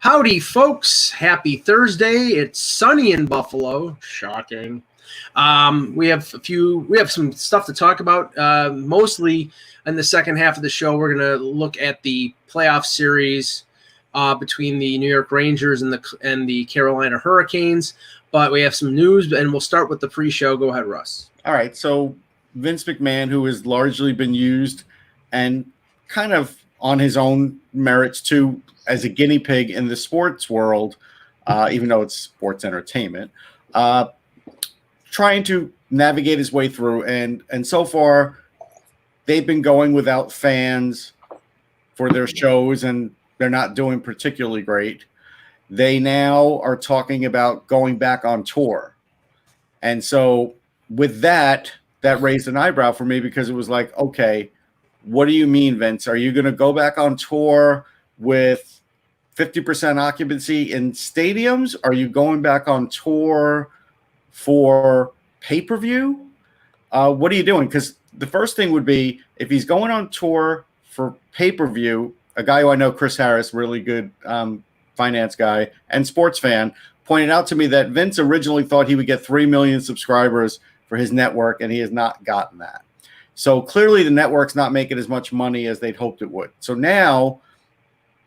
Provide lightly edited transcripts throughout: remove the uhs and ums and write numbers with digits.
Howdy, folks. Happy Thursday. It's sunny in Buffalo. Shocking. We have some stuff to talk about. Mostly in the second half of the show, we're going to look at the playoff series between the New York Rangers and the Carolina Hurricanes. But we have some news, and we'll start with the pre-show. Go ahead, Russ. All right. So Vince McMahon, who has largely been used and kind of on his own merits too, as a guinea pig in the sports world, even though it's sports entertainment, trying to navigate his way through. And so far, they've been going without fans for their shows, and they're not doing particularly great. They now are talking about going back on tour. And so with that raised an eyebrow for me, because it was like, okay, what do you mean, Vince? Are you going to go back on tour with 50% occupancy in stadiums? Are you going back on tour for pay-per-view? What are you doing? Because the first thing would be, if he's going on tour for pay-per-view, a guy who I know, Chris Harris, really good finance guy and sports fan, pointed out to me that Vince originally thought he would get 3 million subscribers for his network, and he has not gotten that. So clearly the network's not making as much money as they'd hoped it would. So now,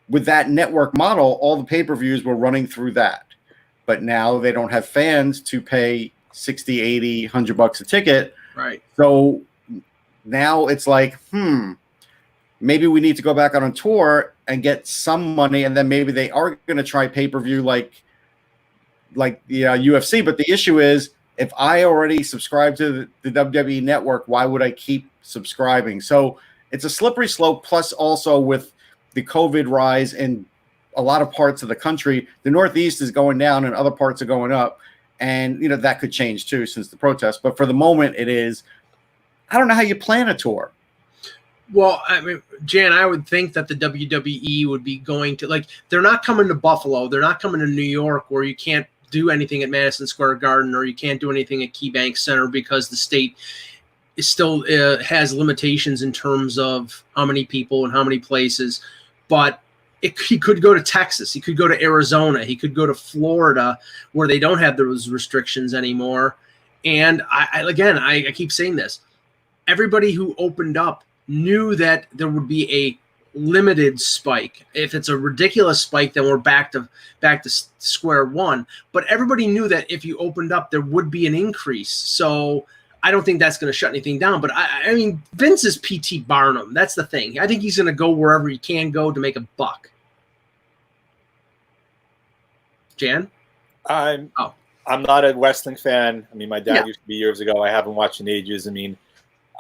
with that network model, all the pay-per-views were running through that. But now they don't have fans to pay 60, 80, $100 a ticket. Right. So now it's like, maybe we need to go back on a tour and get some money, and then maybe they are going to try pay-per-view like the UFC. But the issue is, if I already subscribe to the WWE network, why would I keep subscribing? So it's a slippery slope. Plus, also with the COVID rise in a lot of parts of the country, the Northeast is going down and other parts are going up. And, that could change too since the protest. But for the moment, it is, I don't know how you plan a tour. Well, I mean, Jan, I would think that the WWE would be going to, they're not coming to Buffalo. They're not coming to New York, where you can't do anything at Madison Square Garden, or you can't do anything at KeyBank Center, because the state is still has limitations in terms of how many people and how many places. But he could go to Texas. He could go to Arizona. He could go to Florida, where they don't have those restrictions anymore. And I keep saying this. Everybody who opened up knew that there would be a limited spike. If it's a ridiculous spike, then we're back to square one. But everybody knew that if you opened up, there would be an increase. So I don't think that's going to shut anything down. But I mean, Vince is P.T. Barnum. That's the thing. I think he's going to go wherever he can go to make a buck. Jan? I'm not a wrestling fan. I mean, my dad used to be years ago. I haven't watched in ages. I mean,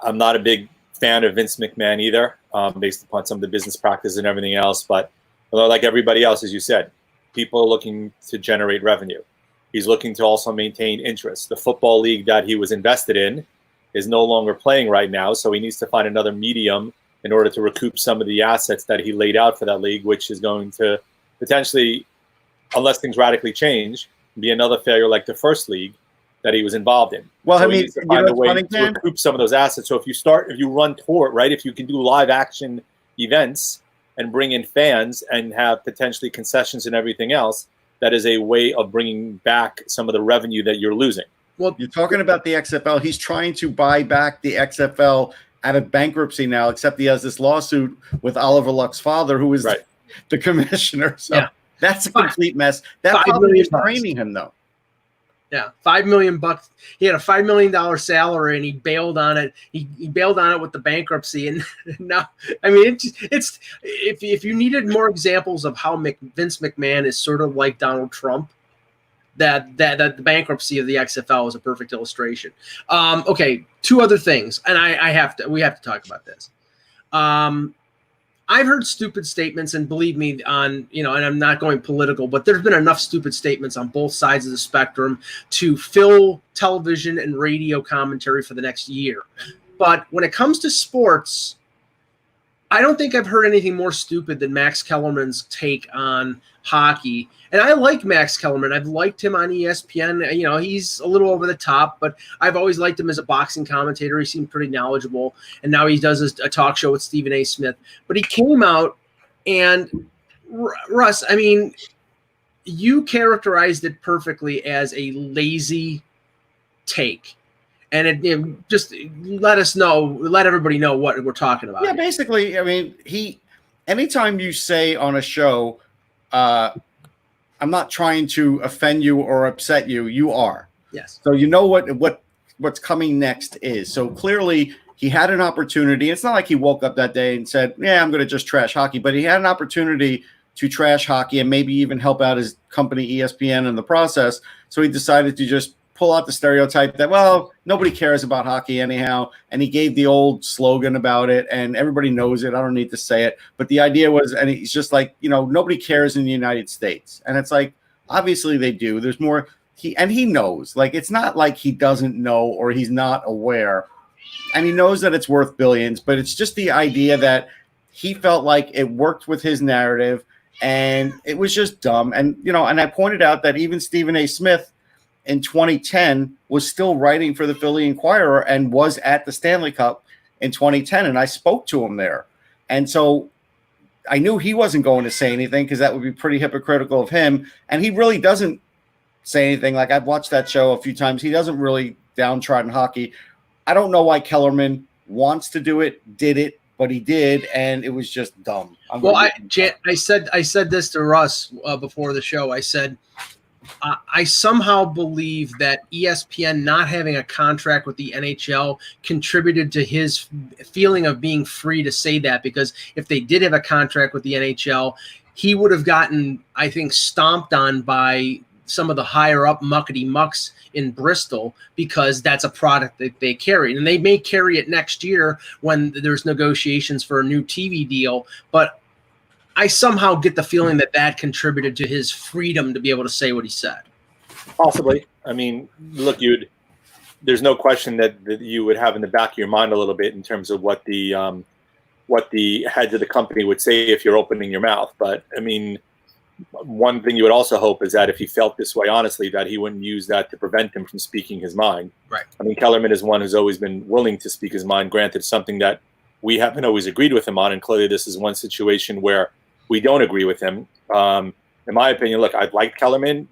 I'm not a big fan of Vince McMahon either, based upon some of the business practices and everything else. But like everybody else, as you said, people are looking to generate revenue. He's looking to also maintain interest. The football league that he was invested in is no longer playing right now, so he needs to find another medium in order to recoup some of the assets that he laid out for that league, which is going to potentially, unless things radically change, be another failure like the first league that he was involved in. Well, so I mean, to find a way to recoup some of those assets. So if you run tour, right, if you can do live action events and bring in fans and have potentially concessions and everything else, that is a way of bringing back some of the revenue that you're losing. Well, you're talking about the XFL. He's trying to buy back the XFL out of bankruptcy now, except he has this lawsuit with Oliver Luck's father, who is the commissioner. So that's a complete mess. That probably is draining him, though. Yeah, $5 million. He had a $5 million salary, and he bailed on it. He bailed on it with the bankruptcy, and now, I mean, it's if you needed more examples of how Vince McMahon is sort of like Donald Trump, that the bankruptcy of the XFL is a perfect illustration. Okay, two other things, and we have to talk about this. I've heard stupid statements, and believe me, and I'm not going political, but there's been enough stupid statements on both sides of the spectrum to fill television and radio commentary for the next year. But when it comes to sports, I don't think I've heard anything more stupid than Max Kellerman's take on hockey. And I like Max Kellerman. I've liked him on ESPN. He's a little over the top, but I've always liked him as a boxing commentator. He seemed pretty knowledgeable. And now he does a talk show with Stephen A. Smith. But he came out and, Russ, I mean, you characterized it perfectly as a lazy take. And just let everybody know what we're talking about. Yeah, basically, I mean, anytime you say on a show, I'm not trying to offend you or upset you, you are. Yes. So you know what's coming next is. So clearly he had an opportunity. It's not like he woke up that day and said, yeah, I'm going to just trash hockey, but he had an opportunity to trash hockey and maybe even help out his company ESPN in the process. So he decided to just pull out the stereotype that, well, nobody cares about hockey anyhow. And he gave the old slogan about it, and everybody knows it. I don't need to say it. But the idea was, and he's just like, nobody cares in the United States. And it's like, obviously they do. There's more. He knows. Like, it's not like he doesn't know or he's not aware. And he knows that it's worth billions, but it's just the idea that he felt like it worked with his narrative, and it was just dumb. And, and I pointed out that even Stephen A. Smith in 2010 was still writing for the Philly Inquirer and was at the Stanley Cup in 2010. And I spoke to him there. And so I knew he wasn't going to say anything because that would be pretty hypocritical of him. And he really doesn't say anything. Like, I've watched that show a few times. He doesn't really downtrodden hockey. I don't know why Kellerman wants to do it, did it, but he did. And it was just dumb. I said this to Russ before the show. I said, I somehow believe that ESPN not having a contract with the NHL contributed to his feeling of being free to say that, because if they did have a contract with the NHL, he would have gotten, I think, stomped on by some of the higher up muckety mucks in Bristol, because that's a product that they carry. And they may carry it next year when there's negotiations for a new TV deal, but I somehow get the feeling that contributed to his freedom to be able to say what he said. Possibly. I mean, look, there's no question that you would have in the back of your mind a little bit in terms of what the heads of the company would say if you're opening your mouth. But I mean, one thing you would also hope is that if he felt this way, honestly, that he wouldn't use that to prevent him from speaking his mind. Right. I mean, Kellerman is one who's always been willing to speak his mind. Granted, something that we haven't always agreed with him on, and clearly this is one situation where we don't agree with him. In my opinion, look, I like Kellerman.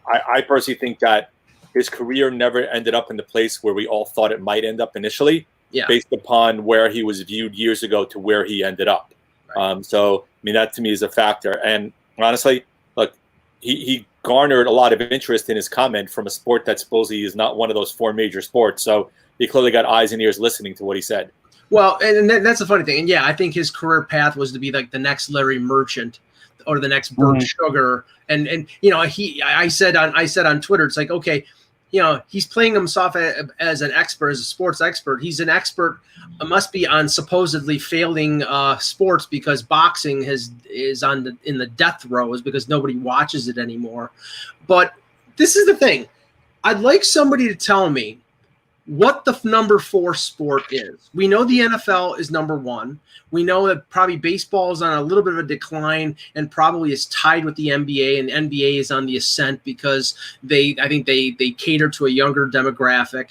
I personally think that his career never ended up in the place where we all thought it might end up initially, based upon where he was viewed years ago to where he ended up. Right. So, I mean, that to me is a factor. And honestly, look, he garnered a lot of interest in his comment from a sport that supposedly is not one of those four major sports. So he clearly got eyes and ears listening to what he said. Well, and that's the funny thing. And yeah, I think his career path was to be like the next Larry Merchant or the next Bert Sugar. And I said on Twitter, it's like, okay, he's playing himself as an expert, as a sports expert. He's an expert, must be on supposedly failing sports, because boxing is in the death rows because nobody watches it anymore. But this is the thing. I'd like somebody to tell me what the number 4 sport is. We know the NFL is number 1. We know that probably baseball is on a little bit of a decline and probably is tied with the NBA, and NBA is on the ascent because I think they cater to a younger demographic.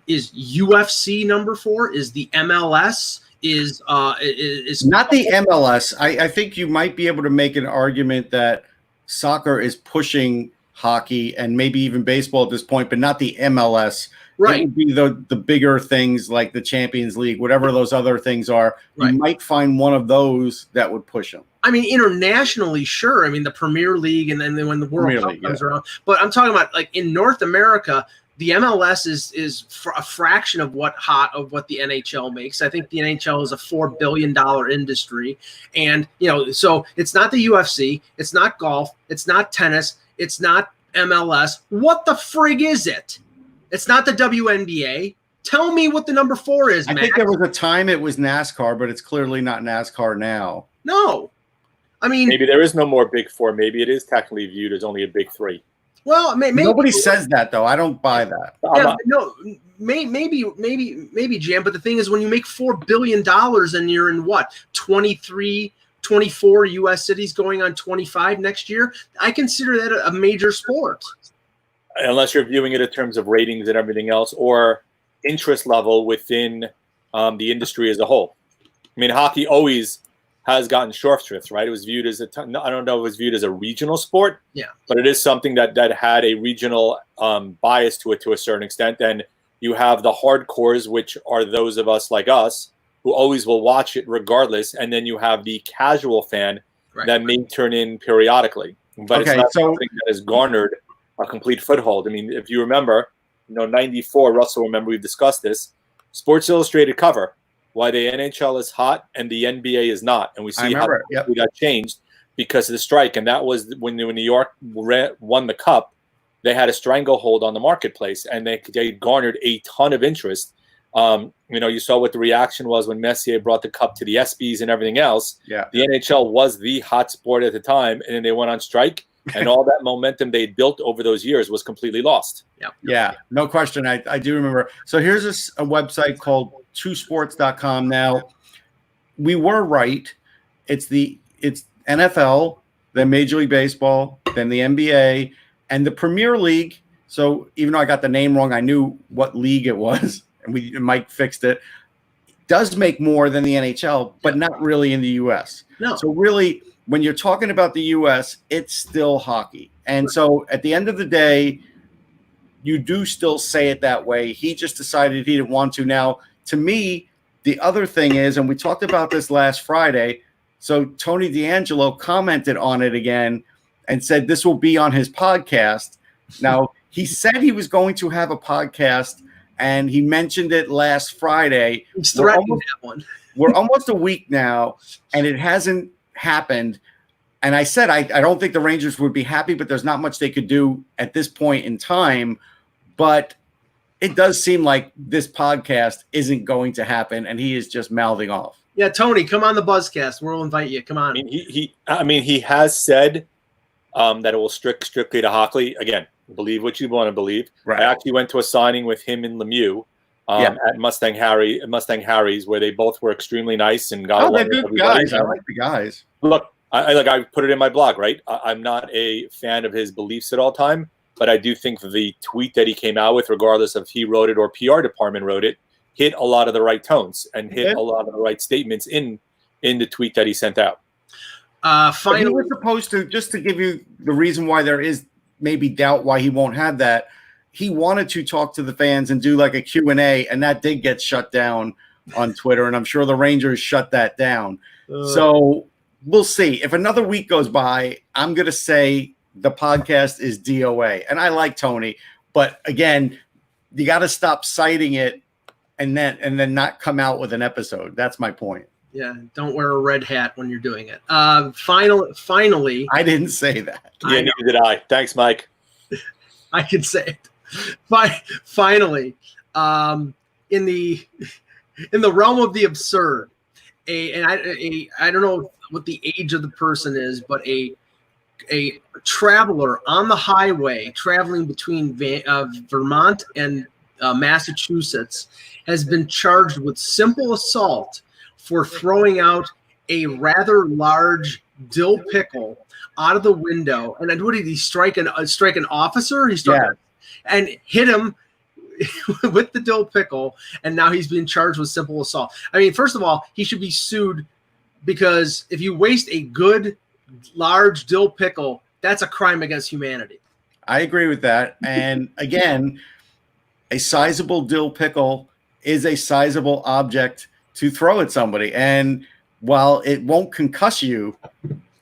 Is UFC number 4? Is the MLS? Is not the MLS. I think you might be able to make an argument that soccer is pushing hockey and maybe even baseball at this point, but not the MLS. Right. It would be the bigger things like the Champions League, whatever those other things are. Right. You might find one of those that would push them. I mean, internationally, sure. I mean, the Premier League, and then when the World Cup comes around. But I'm talking about, like, in North America, the MLS is a fraction of what the NHL makes. I think the NHL is a $4 billion industry, and so it's not the UFC, it's not golf, it's not tennis, it's not MLS. What the frig is it? It's not the WNBA. Tell me what the number 4 is, Matt. I think there was a time it was NASCAR, but it's clearly not NASCAR now. No. I mean, maybe there is no more big 4. Maybe it is technically viewed as only a big 3. Well, maybe nobody says that, though. I don't buy that. Yeah, no, maybe, Jam. But the thing is, when you make $4 billion and you're in what, 23, 24 U.S. cities going on 25 next year, I consider that a major sport. Unless you're viewing it in terms of ratings and everything else, or interest level within the industry as a whole. I mean, hockey always has gotten short shrift, right? It was viewed as I don't know if it was viewed as a regional sport, but it is something that had a regional bias to it to a certain extent. And you have the hardcores, which are those of us like us who always will watch it regardless, and then you have the casual fan that may turn in periodically, but it's not something that has garnered a complete foothold. I mean, if you remember, 94, Russell, remember we've discussed this, Sports Illustrated cover, why the NHL is hot and the NBA is not. And we see how we got changed because of the strike. And that was when New York won the cup, they had a stranglehold on the marketplace, and they garnered a ton of interest. You saw what the reaction was when Messier brought the cup to the ESPYs and everything else. The NHL was the hot sport at the time, and then they went on strike. And all that momentum they built over those years was completely lost. Yeah, no question. I do remember. So here's a website called twosports.com. Now, we were right. It's NFL, then Major League Baseball, then the NBA, and the Premier League. So even though I got the name wrong, I knew what league it was, and Mike fixed it. Does make more than the NHL, but not really in the U.S. No. So really, when you're talking about the U.S., it's still hockey. And so at the end of the day, you do still say it that way. He just decided he didn't want to. Now, to me, the other thing is, and we talked about this last Friday, so Tony D'Angelo commented on it again and said this will be on his podcast. Now, he said he was going to have a podcast, and he mentioned it last Friday. He's threatening that one. We're almost a week now, and it hasn't happened. And I said I don't think the Rangers would be happy, but there's not much they could do at this point in time. But it does seem like this podcast isn't going to happen, and he is just mouthing off. Yeah, Tony, come on the Buzzcast. We'll invite you. Come on. I mean, he has said that it will strictly to hockey. Again, believe what you want to believe. Right. I actually went to a signing with him in Lemieux at Mustang Harry's, where they both were extremely nice and got. Oh, they're good guys. I like the guys. Look, I put it in my blog, right? I'm not a fan of his beliefs at all time, but I do think the tweet that he came out with, regardless of he wrote it or PR department wrote it, hit a lot of the right tones and hit a lot of the right statements in the tweet that he sent out. Finally, he was supposed to, just to give you the reason why there is maybe doubt why he won't have that, he wanted to talk to the fans and do like a Q&A, and that did get shut down on Twitter, and I'm sure the Rangers shut that down. So we'll see. If another week goes by, I'm going to say the podcast is DOA. And I like Tony, but again, you got to stop citing it and then not come out with an episode. That's my point. Yeah, don't wear a red hat when you're doing it. Finally, I didn't say that. Yeah, neither did I. Thanks, Mike. I can say it. Finally, in the realm of the absurd, I don't know what the age of the person is, but a traveler on the highway traveling between Vermont and Massachusetts has been charged with simple assault for throwing out a rather large dill pickle out of the window. And then what did he strike an officer? He struck and hit him with the dill pickle, and now he's being charged with simple assault. I mean, first of all, he should be sued, because if you waste a good large dill pickle, that's a crime against humanity. I agree with that. And again, a sizable dill pickle is a sizable object to throw at somebody. And while it won't concuss you,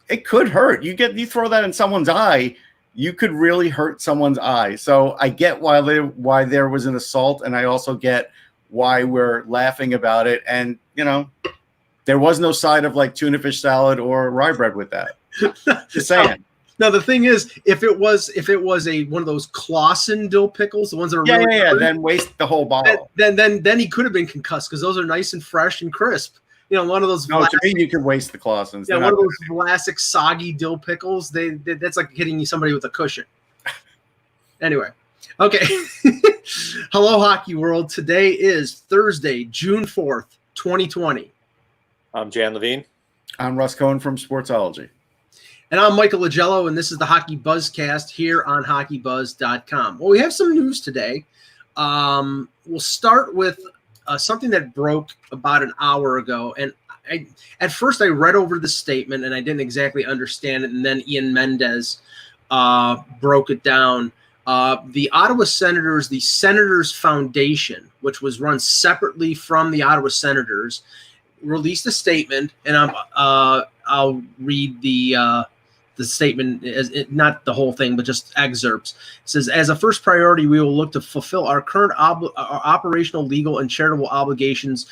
it could hurt. You throw that in someone's eye, you could really hurt someone's eye. So I get why there was an assault, and I also get why we're laughing about it. And there was no side of like tuna fish salad or rye bread with that. Just saying. Now the thing is, if it was one of those Clausen dill pickles, the ones that are good, then waste the whole bottle. Then he could have been concussed, because those are nice and fresh and crisp. One of those. No, to me, you can waste the Clausens. Yeah, one of those classic soggy dill pickles. That's like hitting somebody with a cushion. Anyway, okay. Hello, hockey world. Today is Thursday, June 4th, 2020. I'm Jan Levine. I'm Russ Cohen from Sportsology. And I'm Michael Lagello, and this is the Hockey Buzzcast here on HockeyBuzz.com. Well, we have some news today. We'll start with something that broke about an hour ago, and at first I read over the statement and I didn't exactly understand it, and then Ian Mendez broke it down. The Ottawa Senators, the Senators Foundation, which was run separately from the Ottawa Senators, released a statement, and I'll read the statement, not the whole thing, but just excerpts. It says, as a first priority, we will look to fulfill our current operational, legal, and charitable obligations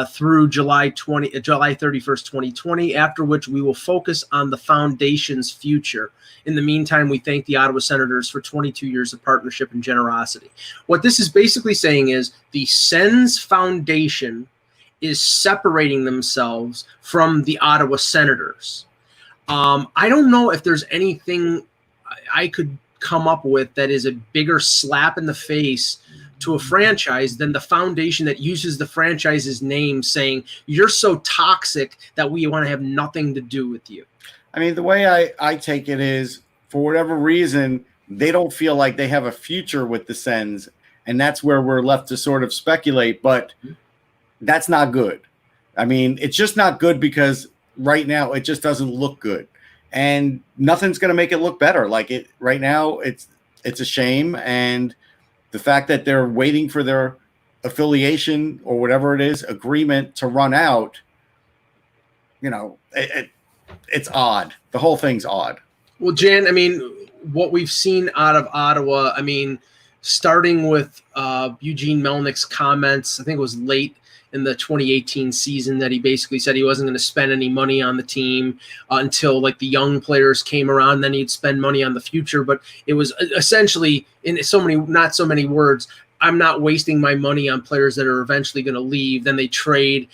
through July 31st, 2020, after which we will focus on the foundation's future. In the meantime, we thank the Ottawa Senators for 22 years of partnership and generosity. What this is basically saying is the Sens Foundation is separating themselves from the Ottawa Senators. I don't know if there's anything I could come up with that is a bigger slap in the face to a franchise than the foundation that uses the franchise's name, saying you're so toxic that we want to have nothing to do with you. I mean, the way I take it is, for whatever reason, they don't feel like they have a future with the Sens, and that's where we're left to sort of speculate, but that's not good. I mean, it's just not good because right now it just doesn't look good, and nothing's going to make it look better. Like it right now, it's a shame, and the fact that they're waiting for their affiliation or whatever it is agreement to run out, it's odd. The whole thing's odd. Well, Jan, I mean, what we've seen out of Ottawa, I mean, starting with Eugene Melnick's comments, I think it was late in the 2018 season that he basically said he wasn't going to spend any money on the team until like the young players came around. Then he'd spend money on the future. But it was essentially, in not so many words, I'm not wasting my money on players that are eventually going to leave. Then they trade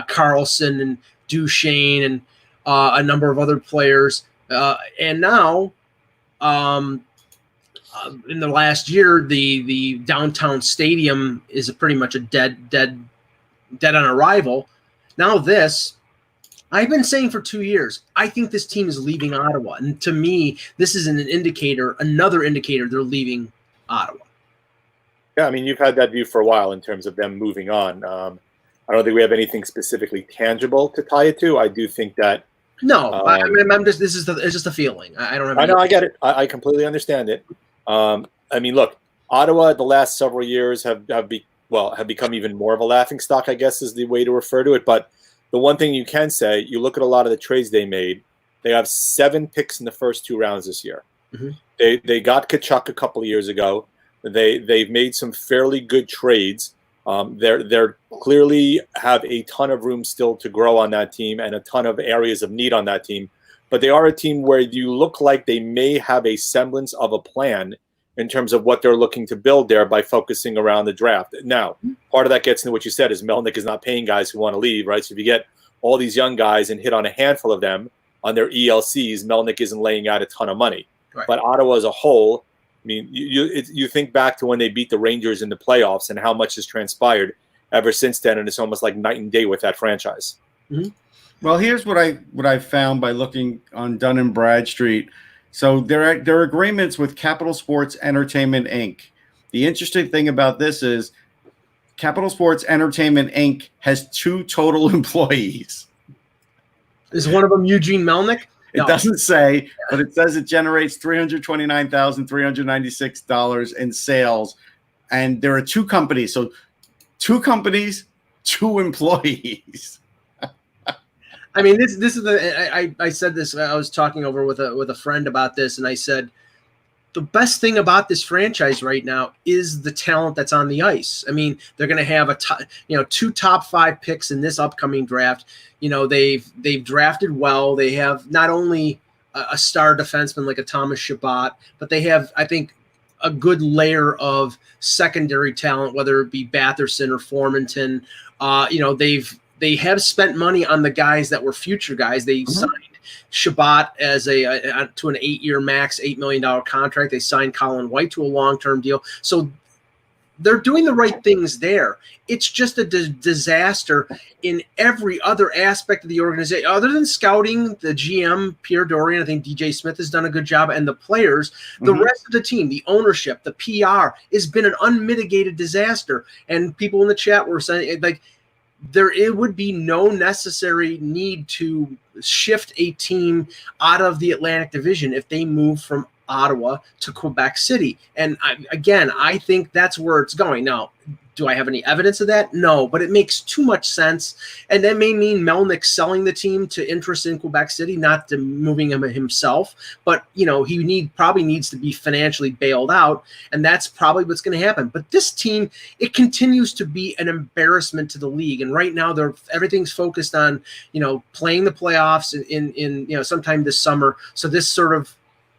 Carlson and Duchesne and a number of other players. And now, in the last year, the downtown stadium is pretty much a dead on arrival. Now this, I've been saying for 2 years, I think this team is leaving Ottawa. And to me, this is another indicator they're leaving Ottawa. Yeah, I mean, you've had that view for a while in terms of them moving on. I don't think we have anything specifically tangible to tie it to. I do think that. No, it's just a feeling. I don't have. I know, I get it. I completely understand it. I mean, look, Ottawa the last several years have become even more of a laughing stock, I guess is the way to refer to it. But the one thing you can say, you look at a lot of the trades they made, they have 7 picks in the first 2 rounds this year. Mm-hmm. They got Tkachuk a couple of years ago. They've made some fairly good trades. They're clearly have a ton of room still to grow on that team and a ton of areas of need on that team. But they are a team where you look like they may have a semblance of a plan in terms of what they're looking to build there by focusing around the draft. Now, part of that gets into what you said is Melnick is not paying guys who want to leave, right? So if you get all these young guys and hit on a handful of them on their ELCs, Melnick isn't laying out a ton of money. Right. But Ottawa as a whole, I mean, you think back to when they beat the Rangers in the playoffs and how much has transpired ever since then, and it's almost like night and day with that franchise. Mm-hmm. Well, here's what I found by looking on Dun & Bradstreet. So there are agreements with Capital Sports Entertainment, Inc. The interesting thing about this is Capital Sports Entertainment, Inc. has 2 total employees. Is one of them Eugene Melnick? It doesn't say, but it says it generates $329,396 in sales. And there are 2 companies. So 2 companies, 2 employees. I mean, this is I said this. I was talking over with a friend about this, and I said the best thing about this franchise right now is the talent that's on the ice. I mean, they're going to have 2 top 5 picks in this upcoming draft. They've drafted well. They have not only a star defenseman like a Thomas Chabot, but they have, I think, a good layer of secondary talent, whether it be Batherson or Formanton. They have spent money on the guys that were future guys. They signed Chabot as to an 8-year max, $8 million contract. They signed Colin White to a long-term deal. So they're doing the right things there. It's just a disaster in every other aspect of the organization. Other than scouting, the GM, Pierre Dorian, I think DJ Smith has done a good job, and the players, the rest of the team, the ownership, the PR, has been an unmitigated disaster. And people in the chat were saying, like, it would be no necessary need to shift a team out of the Atlantic Division if they move from Ottawa to Quebec City. And I think that's where it's going. Now, do I have any evidence of that? No, but it makes too much sense. And that may mean Melnick selling the team to interest in Quebec City, not to moving him himself. But, he probably needs to be financially bailed out, and that's probably what's going to happen. But this team, it continues to be an embarrassment to the league. And right now, everything's focused on, playing the playoffs in sometime this summer. So this sort of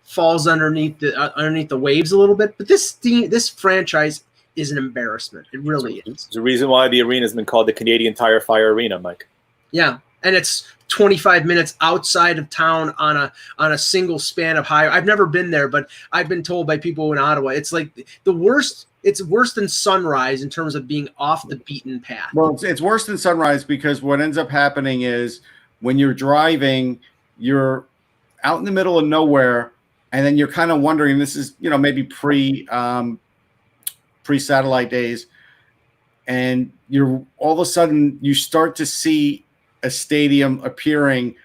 falls underneath the waves a little bit. But this franchise is an embarrassment. It really is. There's a reason why the arena has been called the Canadian Tire Fire Arena, Mike. Yeah, and it's 25 minutes outside of town on a single span of highway. I've never been there, but I've been told by people in Ottawa it's like the worst. It's worse than Sunrise in terms of being off the beaten path. Well, it's worse than Sunrise because what ends up happening is when you're driving, you're out in the middle of nowhere, and then you're kind of wondering. This is maybe pre-satellite days, and you're all of a sudden you start to see a stadium appearing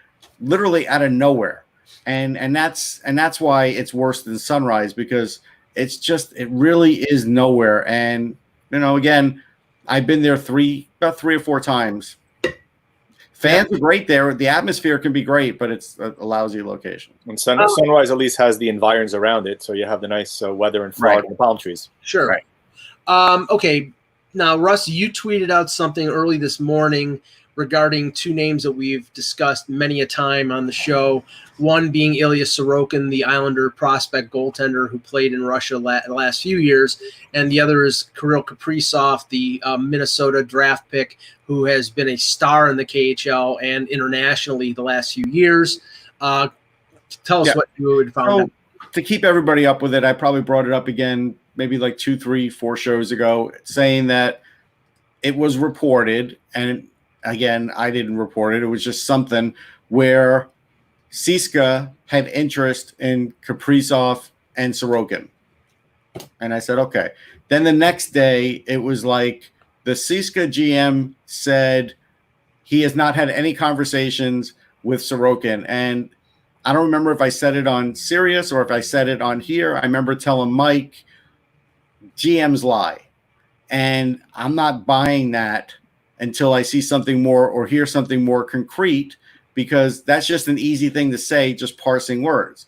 literally out of nowhere, and that's why it's worse than Sunrise, because it really is nowhere. And again, I've been there about three or four times. Fans are great there. The atmosphere can be great, but it's a lousy location. And Sunrise at least has the environs around it, so you have the nice weather in Florida and the palm trees. Sure. Right. Okay. Now, Russ, you tweeted out something early this morning regarding two names that we've discussed many a time on the show. One being Ilya Sorokin, the Islander prospect goaltender who played in Russia the last few years, and the other is Kirill Kaprizov, the Minnesota draft pick who has been a star in the KHL and internationally the last few years. Tell us what you would found out. To keep everybody up with it, I probably brought it up again maybe like 2, 3, 4 shows ago, saying that it was reported, and again, I didn't report it. It was just something where CSKA had interest in Kaprizov and Sorokin. And I said, okay. Then the next day, it was like the CSKA GM said he has not had any conversations with Sorokin. And I don't remember if I said it on Sirius or if I said it on here. I remember telling Mike, GMs lie. And I'm not buying that until I see something more or hear something more concrete, because that's just an easy thing to say, just parsing words.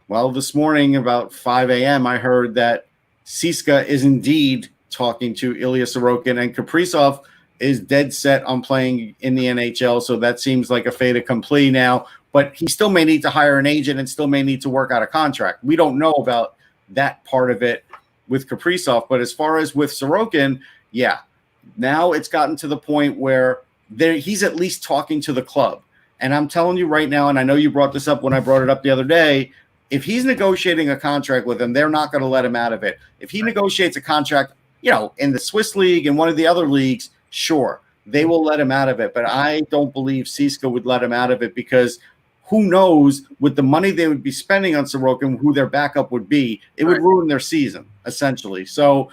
Well, this morning about 5 a.m., I heard that CSKA is indeed talking to Ilya Sorokin, and Kaprizov is dead set on playing in the NHL, so that seems like a fait accompli now. But he still may need to hire an agent and still may need to work out a contract. We don't know about that part of it with Kaprizov, but as far as with Sorokin, yeah, now it's gotten to the point where he's at least talking to the club. And I'm telling you right now, and I know you brought this up when I brought it up the other day, if he's negotiating a contract with them, they're not going to let him out of it. If he negotiates a contract, in the Swiss League and one of the other leagues, sure, they will let him out of it. But I don't believe CSKA would let him out of it, because who knows, with the money they would be spending on Sorokin, who their backup would be. It would ruin their season, essentially. So,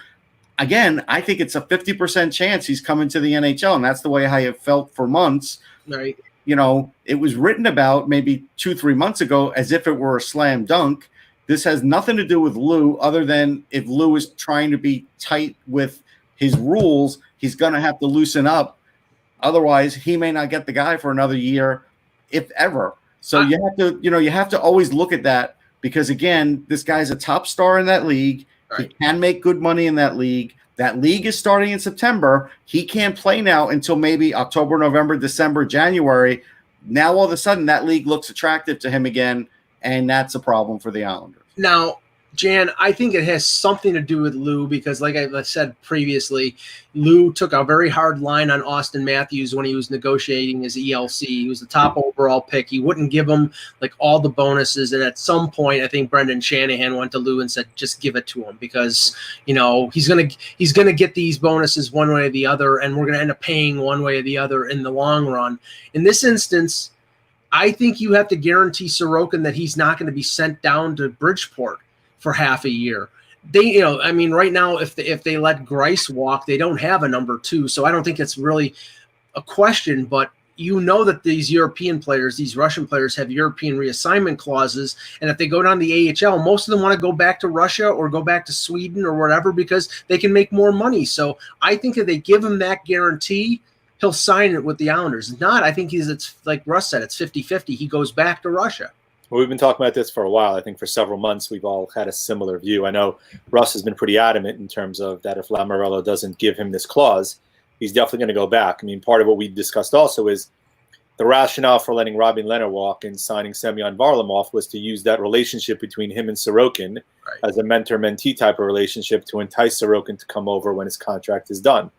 again, I think it's a 50% chance he's coming to the NHL, and that's the way I have felt for months. Right. It was written about maybe 2-3 months ago as if it were a slam dunk. This has nothing to do with Lou, other than if Lou is trying to be tight with his rules, he's going to have to loosen up. Otherwise, he may not get the guy for another year, if ever. So you have to always look at that, because, again, this guy's a top star in that league. Right. He can make good money in that league. That league is starting in September. He can't play now until maybe October, November, December, January. Now, all of a sudden, that league looks attractive to him again, and that's a problem for the Islanders. Now, Jan, I think it has something to do with Lou, because like I said previously, Lou took a very hard line on Austin Matthews when he was negotiating his ELC. He was the top overall pick. He wouldn't give him like all the bonuses. And at some point, I think Brendan Shanahan went to Lou and said, just give it to him, because, he's going to get these bonuses one way or the other, and we're going to end up paying one way or the other in the long run. In this instance, I think you have to guarantee Sorokin that he's not going to be sent down to Bridgeport for half a year. They, right now, if they let Grice walk, they don't have a number 2. So I don't think it's really a question, but you know that these European players, these Russian players, have European reassignment clauses, and if they go down the AHL, most of them want to go back to Russia or go back to Sweden or whatever because they can make more money. So I think if they give him that guarantee, he'll sign it with the Islanders. If not, I think it's like Russ said, it's 50-50. He goes back to Russia. Well, we've been talking about this for a while. I think for several months we've all had a similar view. I know Russ has been pretty adamant in terms of that if Lamoriello doesn't give him this clause, he's definitely going to go back. I mean, part of what we discussed also is the rationale for letting Robin Lehner walk and signing Semyon Varlamov was to use that relationship between him and Sorokin as a mentor-mentee type of relationship to entice Sorokin to come over when his contract is done.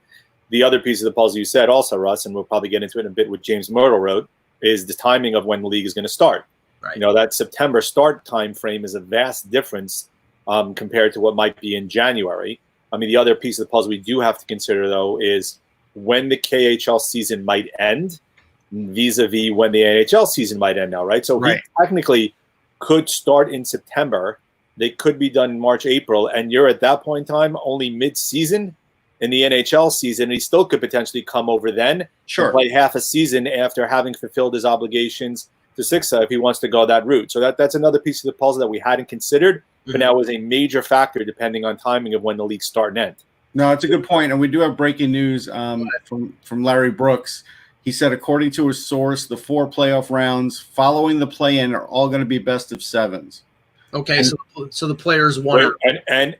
The other piece of the puzzle you said also, Russ, and we'll probably get into it in a bit, what James Myrtle wrote, is the timing of when the league is going to start. Right. You know, that September start time frame is a vast difference compared to what might be in January. I mean, the other piece of the puzzle we do have to consider, though, is when the KHL season might end vis-a-vis when the NHL season might end now, right? So he technically could start in September. They could be done in March, April, and you're at that point in time only mid-season in the NHL season, and he still could potentially come over then and play half a season after having fulfilled his obligations to Sixa if he wants to go that route. So that's another piece of the puzzle that we hadn't considered, but now is a major factor depending on timing of when the league start and end. No, it's a good point, and we do have breaking news from Larry Brooks. He said, according to his source, the 4 playoff rounds following the play-in are all going to be best of 7s. Okay, so the players won.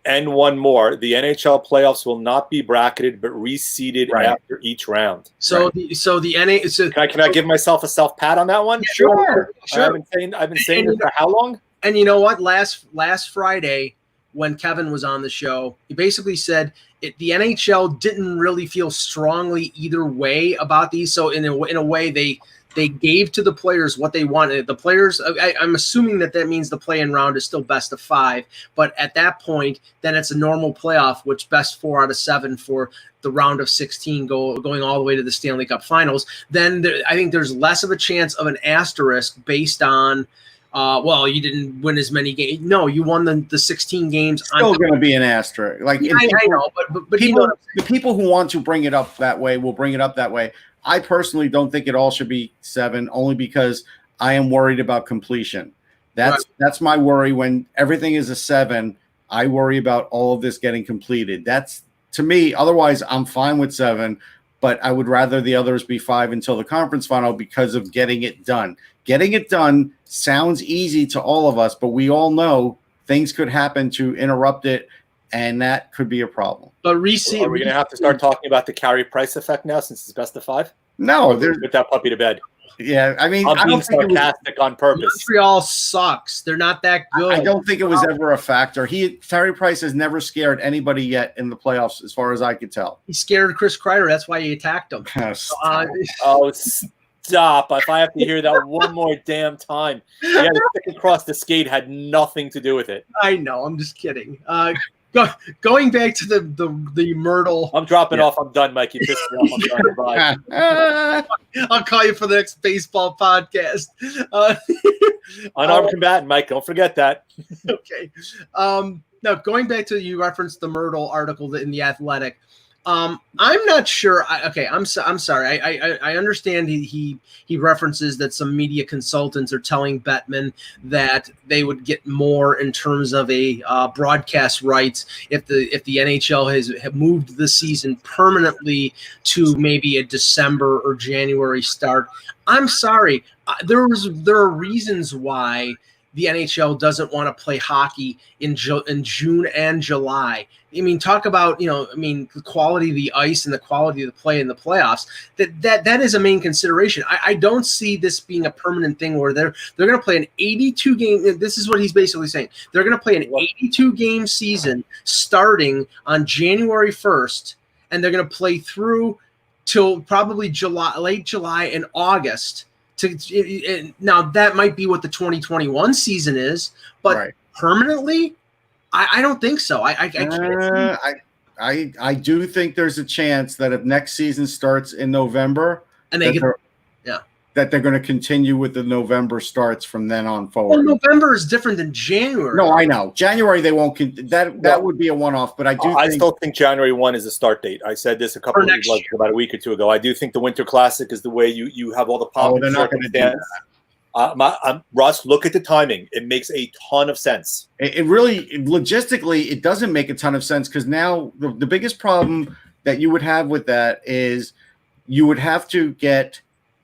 And one more. The NHL playoffs will not be bracketed, but reseeded after each round. So the NA. So can I give myself a self pat on that one? Sure. I've been saying this for how long? And you know what? Last Friday, when Kevin was on the show, he basically said the NHL didn't really feel strongly either way about these. So in a way, they gave to the players what they wanted. The players, I'm assuming that means the play-in round is still best of 5. But at that point, then it's a normal playoff, which best 4 out of 7 for the round of 16 going all the way to the Stanley Cup Finals. Then I think there's less of a chance of an asterisk based on, well, you didn't win as many games. No, you won the 16 games. Still going to be an asterisk. Like I know, but people, the people who want to bring it up that way will bring it up that way. I personally don't think it all should be 7, only because I am worried about completion. That's my worry. When everything is a 7, I worry about all of this getting completed. That's, to me, otherwise I'm fine with 7, but I would rather the others be 5 until the conference final because of getting it done. Getting it done sounds easy to all of us, but we all know things could happen to interrupt it, and that could be a problem. But are we going to have to start talking about the Carey Price effect now since it's best of 5? No, put that puppy to bed. Yeah, I mean, I'm being sarcastic on purpose. Montreal sucks. They're not that good. I don't think it was ever a factor. Carey Price has never scared anybody yet in the playoffs, as far as I could tell. He scared Chris Kreider. That's why he attacked him. Stop. If I have to hear that one more damn time. Yeah, the stick across the skate had nothing to do with it. I know. I'm just kidding. Going back to the Myrtle. I'm dropping off. I'm done, Mike. You pissed me off. I'm done. Bye. I'll call you for the next baseball podcast. Unarmed combatant, Mike. Don't forget that. Okay. Now, going back to, you referenced the Myrtle article in The Athletic. I'm not sure. I'm sorry. I understand he references that some media consultants are telling Bettman that they would get more in terms of a broadcast rights if the NHL has moved the season permanently to maybe a December or January start. I'm sorry. There are reasons why the NHL doesn't want to play hockey in June and July. I mean, talk about, the quality of the ice and the quality of the play in the playoffs. That is a main consideration. I don't see this being a permanent thing where they're going to play an 82 game. This is what he's basically saying. They're going to play an 82 game season starting on January 1st, and they're going to play through till probably late July and August. Now that might be what the 2021 season is, but permanently, I don't think so. I can't. I do think there's a chance that if next season starts in November, and they that they're going to continue with the November starts from then on forward. Well, November is different than January. No, I know. January they won't. That would be a one-off. But I still think January 1 is the start date. I said this about a week or two ago. I do think the Winter Classic is the way you have all the pomp. Oh, they're not going to do that. Russ, look at the timing. It makes a ton of sense. It really, logistically, it doesn't make a ton of sense because now the biggest problem that you would have with that is you would have to get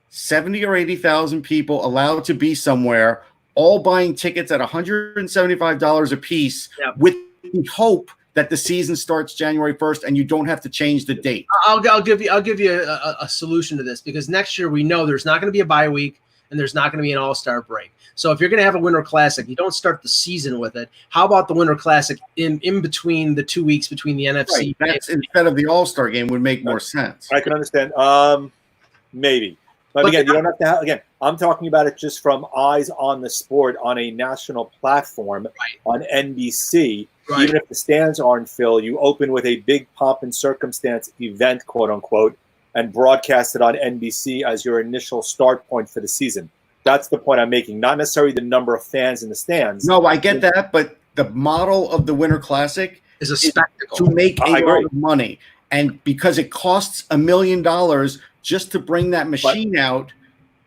70 or 80,000 people allowed to be somewhere, all buying tickets at $175 a piece, with the hope that the season starts January 1st and you don't have to change the date. I'll give you a solution to this, because next year we know there's not going to be a bye week and there's not going to be an all-star break. So if you're going to have a Winter Classic, you don't start the season with it. How about the Winter Classic in between the 2 weeks between the NFC? Right. That's instead of the all-star game would make more sense. I can understand. Maybe. But again, you don't have to have, again, I'm talking about it just from eyes on the sport on a national platform on NBC. Right. Even if the stands aren't filled, you open with a big pomp and circumstance event, quote unquote, and broadcast it on NBC as your initial start point for the season. That's the point I'm making, not necessarily the number of fans in the stands. No, I get that, but the model of the Winter Classic is a spectacle to make a lot of money. And because it costs $1 million just to bring that machine out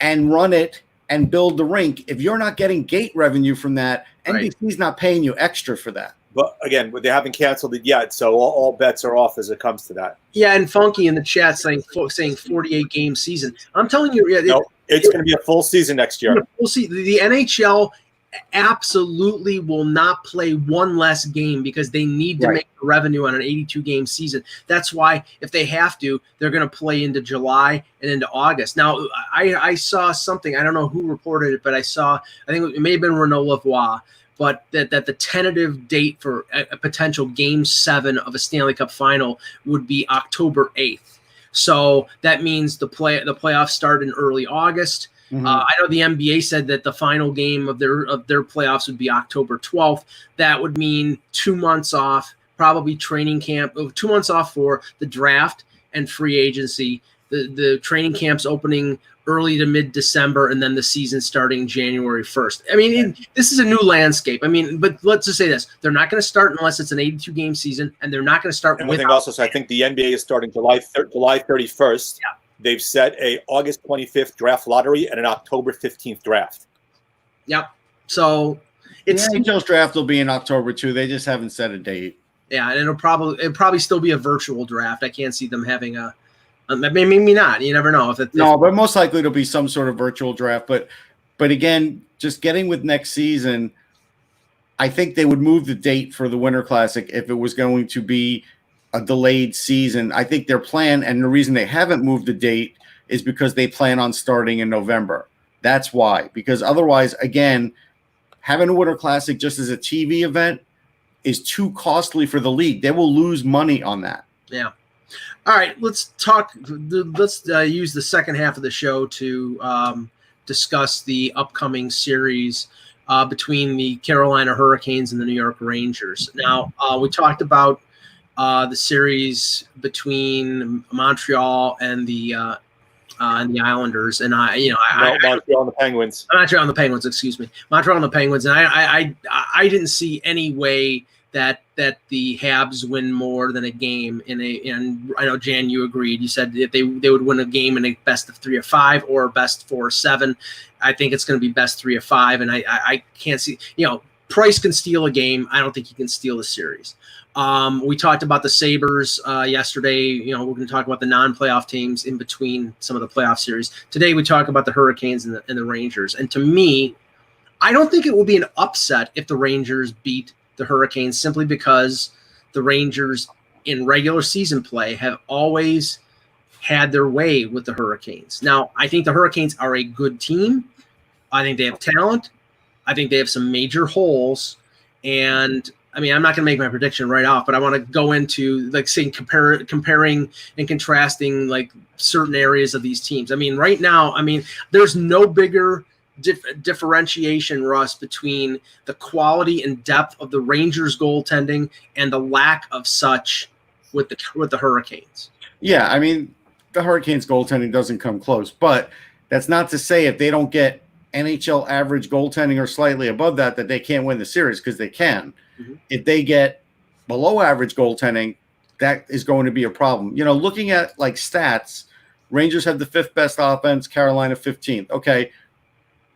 and run it and build the rink, if you're not getting gate revenue from that, NBC's not paying you extra for that. But again, they haven't canceled it yet, so all bets are off as it comes to that. Yeah, and Funky in the chat saying 48 game season. I'm telling you, it's going to be a full season next year. We'll see. The NHL absolutely will not play one less game because they need to make the revenue on an 82 game season. That's why if they have to, they're going to play into July and into August. Now, I saw something, I don't know who reported it, but I think it may have been Renaud Lavoie, but that the tentative date for a potential Game 7 of a Stanley Cup final would be October 8th. So that means the playoffs start in early August. Mm-hmm. I know the NBA said that the final game of their playoffs would be October 12th. That would mean 2 months off, probably training camp, 2 months off for the draft and free agency. The training camps opening early to mid-December, and then the season starting January 1st. I mean, this is a new landscape. I mean, but let's just say this. They're not going to start unless it's an 82-game season, and they're not going to start with – also, so I think the NBA is starting July 31st. Yeah. They've set a August 25th draft lottery and an October 15th draft. Yep. So it's – the NHL's draft will be in October, too. They just haven't set a date. Yeah, and it'll probably still be a virtual draft. I can't see them having a – maybe not. You never know. But most likely it'll be some sort of virtual draft. But again, just getting with next season, I think they would move the date for the Winter Classic if it was going to be a delayed season. I think their plan, and the reason they haven't moved the date, is because they plan on starting in November. That's why. Because otherwise, again, having a Winter Classic just as a TV event is too costly for the league. They will lose money on that. Yeah. All right, let's talk. Let's use the second half of the show to discuss the upcoming series between the Carolina Hurricanes and the New York Rangers. Now, we talked about the series between Montreal and the Islanders, and Montreal and the Penguins. Montreal and the Penguins, excuse me. Montreal and the Penguins, and I didn't see any way that the Habs win more than a game and I know, Jan, you agreed. You said that they would win a game in a best of 3 or 5 or best 4 or 7. I think it's going to be best 3 or 5, and I can't see. Price can steal a game. I don't think he can steal a series. We talked about the Sabres yesterday. We're going to talk about the non-playoff teams in between some of the playoff series. Today we talk about the Hurricanes and the Rangers. And to me, I don't think it will be an upset if the Rangers beat the Hurricanes, simply because the Rangers in regular season play have always had their way with the Hurricanes. Now, I think the Hurricanes are a good team. I think they have talent. I think they have some major holes. And I mean, I'm not going to make my prediction right off, but I want to go into comparing and contrasting certain areas of these teams. I mean, right now, there's no bigger differentiation, Russ, between the quality and depth of the Rangers goaltending and the lack of such with the Hurricanes. Yeah, I mean, the Hurricanes goaltending doesn't come close, but That's not to say if they don't get NHL average goaltending or slightly above that they can't win the series, because they can. Mm-hmm. If they get below average goaltending, that is going to be a problem. You know, looking at like stats, Rangers have the 5th best offense, Carolina 15th. Okay,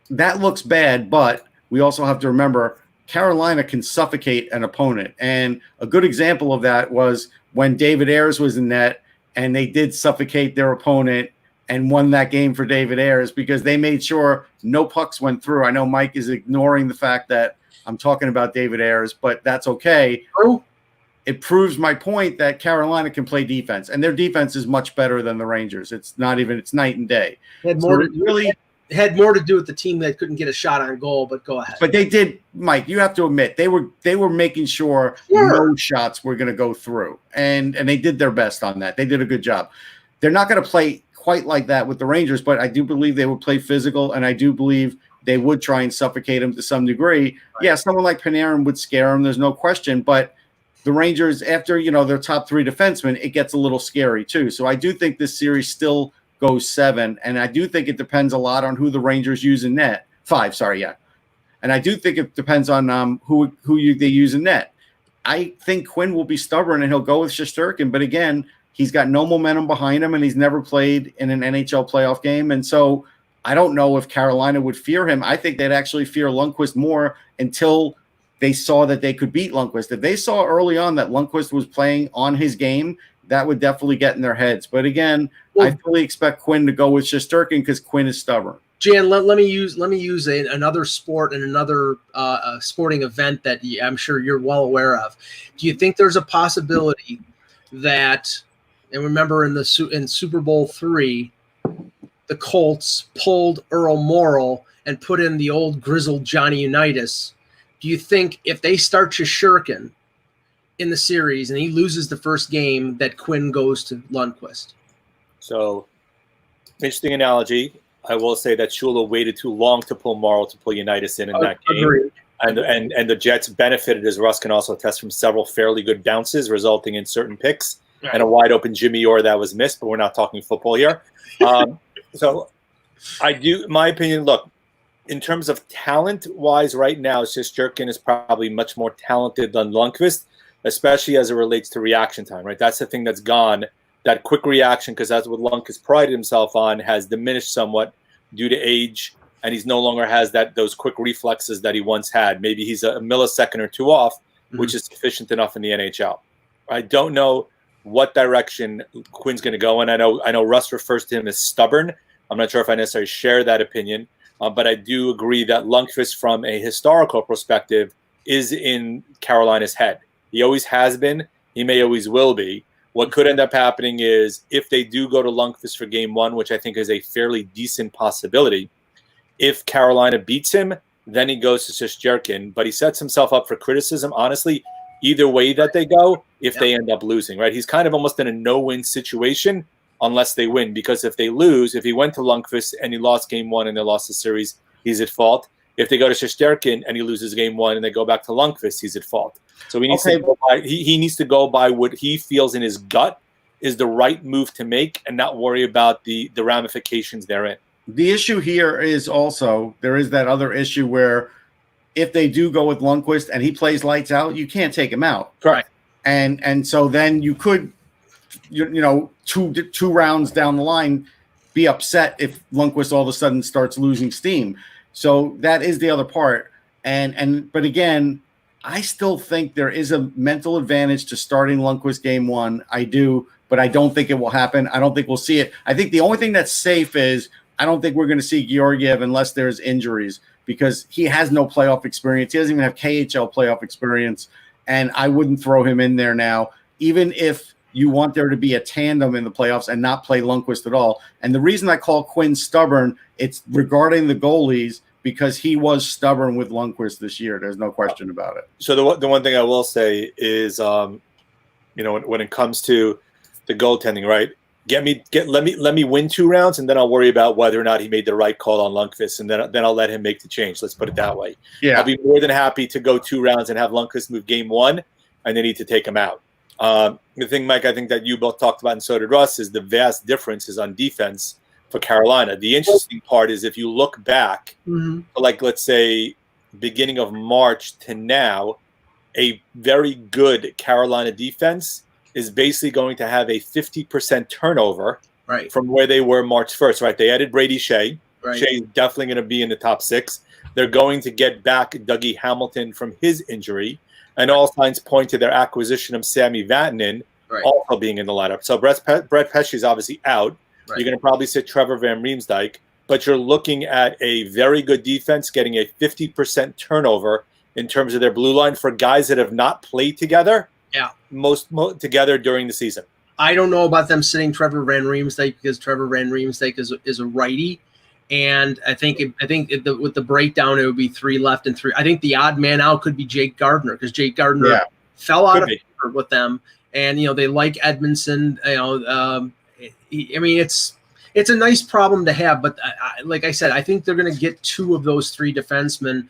that looks bad, but we also have to remember Carolina can suffocate an opponent. And a good example of that was when David Ayres was in net, and they did suffocate their opponent and won that game for David Ayres because they made sure no pucks went through. I know Mike is ignoring the fact that I'm talking about David Ayres, but that's okay. It proves my point that Carolina can play defense, and their defense is much better than the Rangers. It's night and day. Had more to do with the team that couldn't get a shot on goal, but go ahead. But they did, Mike, you have to admit, they were making sure no shots were going to go through, and they did their best on that. They did a good job. They're not going to play quite like that with the Rangers, but I do believe they would play physical, and I do believe they would try and suffocate them to some degree. Right. Yeah, someone like Panarin would scare them, there's no question, but the Rangers, after, you know, their top 3 defensemen, it gets a little scary too. So I do think this series still goes 7, and I do think it depends a lot on who the Rangers use in net. 5, sorry, yeah. And I do think it depends on who they use in net. I think Quinn will be stubborn and he'll go with Shesterkin, but again, he's got no momentum behind him and he's never played in an NHL playoff game, and so I don't know if Carolina would fear him. I think they'd actually fear Lundqvist more until they saw that they could beat Lundqvist. If they saw early on that Lundqvist was playing on his game, that would definitely get in their heads. But again, I fully expect Quinn to go with Shesterkin because Quinn is stubborn. Jan, let me use another sport and another sporting event that I'm sure you're well aware of. Do you think there's a possibility that, and remember in Super Bowl III, the Colts pulled Earl Morrall and put in the old grizzled Johnny Unitas? Do you think if they start Shesterkin in the series and he loses the first game, that Quinn goes to Lundqvist? So, interesting analogy. I will say that Shula waited too long to pull Morrall to pull Unitas in that game. And the Jets benefited, as Russ can also attest, from several fairly good bounces, resulting in certain picks and a wide open Jimmy Orr that was missed, but we're not talking football here. So I do, my opinion, look, in terms of talent-wise right now, Shesterkin is probably much more talented than Lundqvist, especially as it relates to reaction time, right? That's the thing that's gone. That quick reaction, because that's what Lundqvist prided himself on, has diminished somewhat due to age, and he's no longer has those quick reflexes that he once had. Maybe he's a millisecond or two off, which is sufficient enough in the NHL. I don't know what direction Quinn's going to go, and I know Russ refers to him as stubborn. I'm not sure if I necessarily share that opinion, but I do agree that Lundqvist, from a historical perspective, is in Carolina's head. He always has been. He may always will be. What could end up happening is if they do go to Lundqvist for game 1, which I think is a fairly decent possibility, if Carolina beats him, then he goes to Shesterkin. But he sets himself up for criticism, honestly, either way that they go, if they end up losing, right? He's kind of almost in a no-win situation unless they win, because if they lose, if he went to Lundqvist and he lost game 1 and they lost the series, he's at fault. If they go to Shesterkin and he loses game 1 and they go back to Lundqvist, he's at fault. So he needs to go by, he needs to go by what he feels in his gut is the right move to make and not worry about the ramifications therein. The issue here is also there is that other issue where if they do go with Lundqvist and he plays lights out, you can't take him out. Correct. And so then you could, you know, two rounds down the line be upset if Lundqvist all of a sudden starts losing steam. So that is the other part. But again, I still think there is a mental advantage to starting Lundqvist game 1. I do, but I don't think it will happen. I don't think we'll see it. I think the only thing that's safe is I don't think we're going to see Georgiev unless there's injuries, because he has no playoff experience. He doesn't even have KHL playoff experience, and I wouldn't throw him in there now, even if you want there to be a tandem in the playoffs and not play Lundqvist at all. And the reason I call Quinn stubborn, it's regarding the goalies, because he was stubborn with Lundqvist this year. There's no question about it. So the one thing I will say is, you know, when it comes to the goaltending, right? Let me win 2 rounds, and then I'll worry about whether or not he made the right call on Lundqvist, and then I'll let him make the change. Let's put it that way. Yeah, I'll be more than happy to go 2 rounds and have Lundqvist move game 1, and they need to take him out. The thing, Mike, I think that you both talked about, and so did Russ, is the vast differences on defense for Carolina. The interesting part is if you look back, like let's say beginning of March to now, a very good Carolina defense is basically going to have a 50% turnover from where they were March 1st, right? They added Brady Shea. Shea is definitely going to be in the top 6. They're going to get back Dougie Hamilton from his injury, and all signs point to their acquisition of Sammy Vatanen also being in the lineup. So Brett Pesce is obviously out. You're going to probably sit Trevor Van Riemsdyk, but you're looking at a very good defense getting a 50% turnover in terms of their blue line for guys that have not played together. Most together during the season. I don't know about them sitting Trevor Van Riemsdyk because Trevor Van Riemsdyk is a righty, and I think with the breakdown it would be 3 left and 3. I think the odd man out could be Jake Gardner because Jake Gardner fell out of favor with them, and they like Edmondson. I mean it's a nice problem to have, but like I said, I think they're going to get 2 of those 3 defensemen,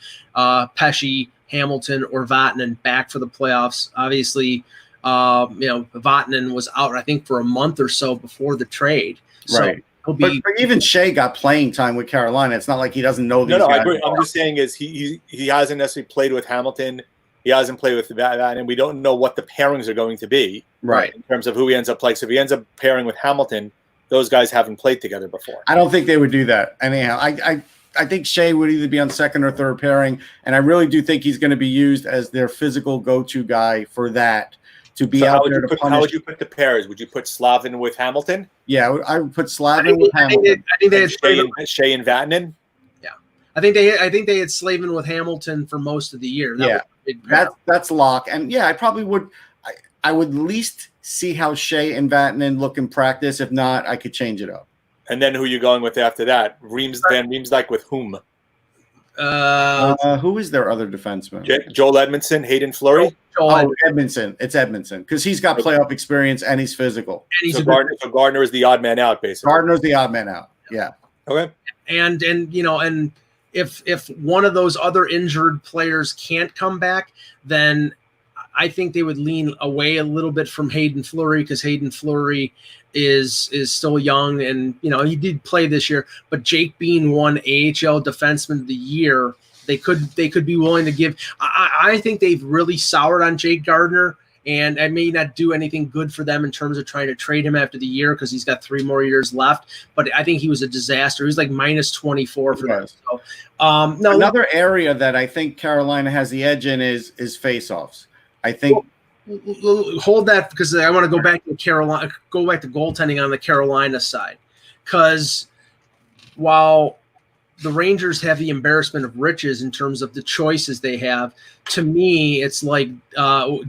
Pesce, Hamilton, or Vatanen back for the playoffs. Obviously, Vatanen was out, I think, for a month or so before the trade. So he'll be. But even Shea got playing time with Carolina. It's not like he doesn't know these guys. I agree. I'm just saying is he hasn't necessarily played with Hamilton. He hasn't played with Vatanen. We don't know what the pairings are going to be. In terms of who he ends up playing. So if he ends up pairing with Hamilton, those guys haven't played together before. I don't think they would do that. Anyhow, I think Shea would either be on second or third pairing, and I really do think he's going to be used as their physical go-to guy for that, to be out there to punish. How would you put the pairs? Would you put Slavin with Hamilton? Yeah, I would put Slavin with Hamilton. I think they had Shea and Vatanen. Yeah, I think they had Slavin with Hamilton for most of the year. That's lock, and I probably would. I would at least see how Shea and Vatanen look in practice. If not, I could change it up. And then who are you going with after that? Van Riemsdyk with whom? Who is their other defenseman? Joel Edmondson, Hayden Fleury? Edmondson. It's Edmondson because he's got playoff experience and he's physical. And so Gardner is the odd man out, basically. Gardner's the odd man out. Yeah. Okay. And if one of those other injured players can't come back, then I think they would lean away a little bit from Hayden Fleury because Hayden Fleury is still young and he did play this year. But Jake Bean won AHL Defenseman of the Year. They could be willing to give. I think they've really soured on Jake Gardner, and I may not do anything good for them in terms of trying to trade him after the year because he's got 3 more years left. But I think he was a disaster. He was like minus 24 for them. So, another area that I think Carolina has the edge in is faceoffs. I think hold that because I want to go back to Carolina. Go back to goaltending on the Carolina side, because while the Rangers have the embarrassment of riches in terms of the choices they have, to me, it's like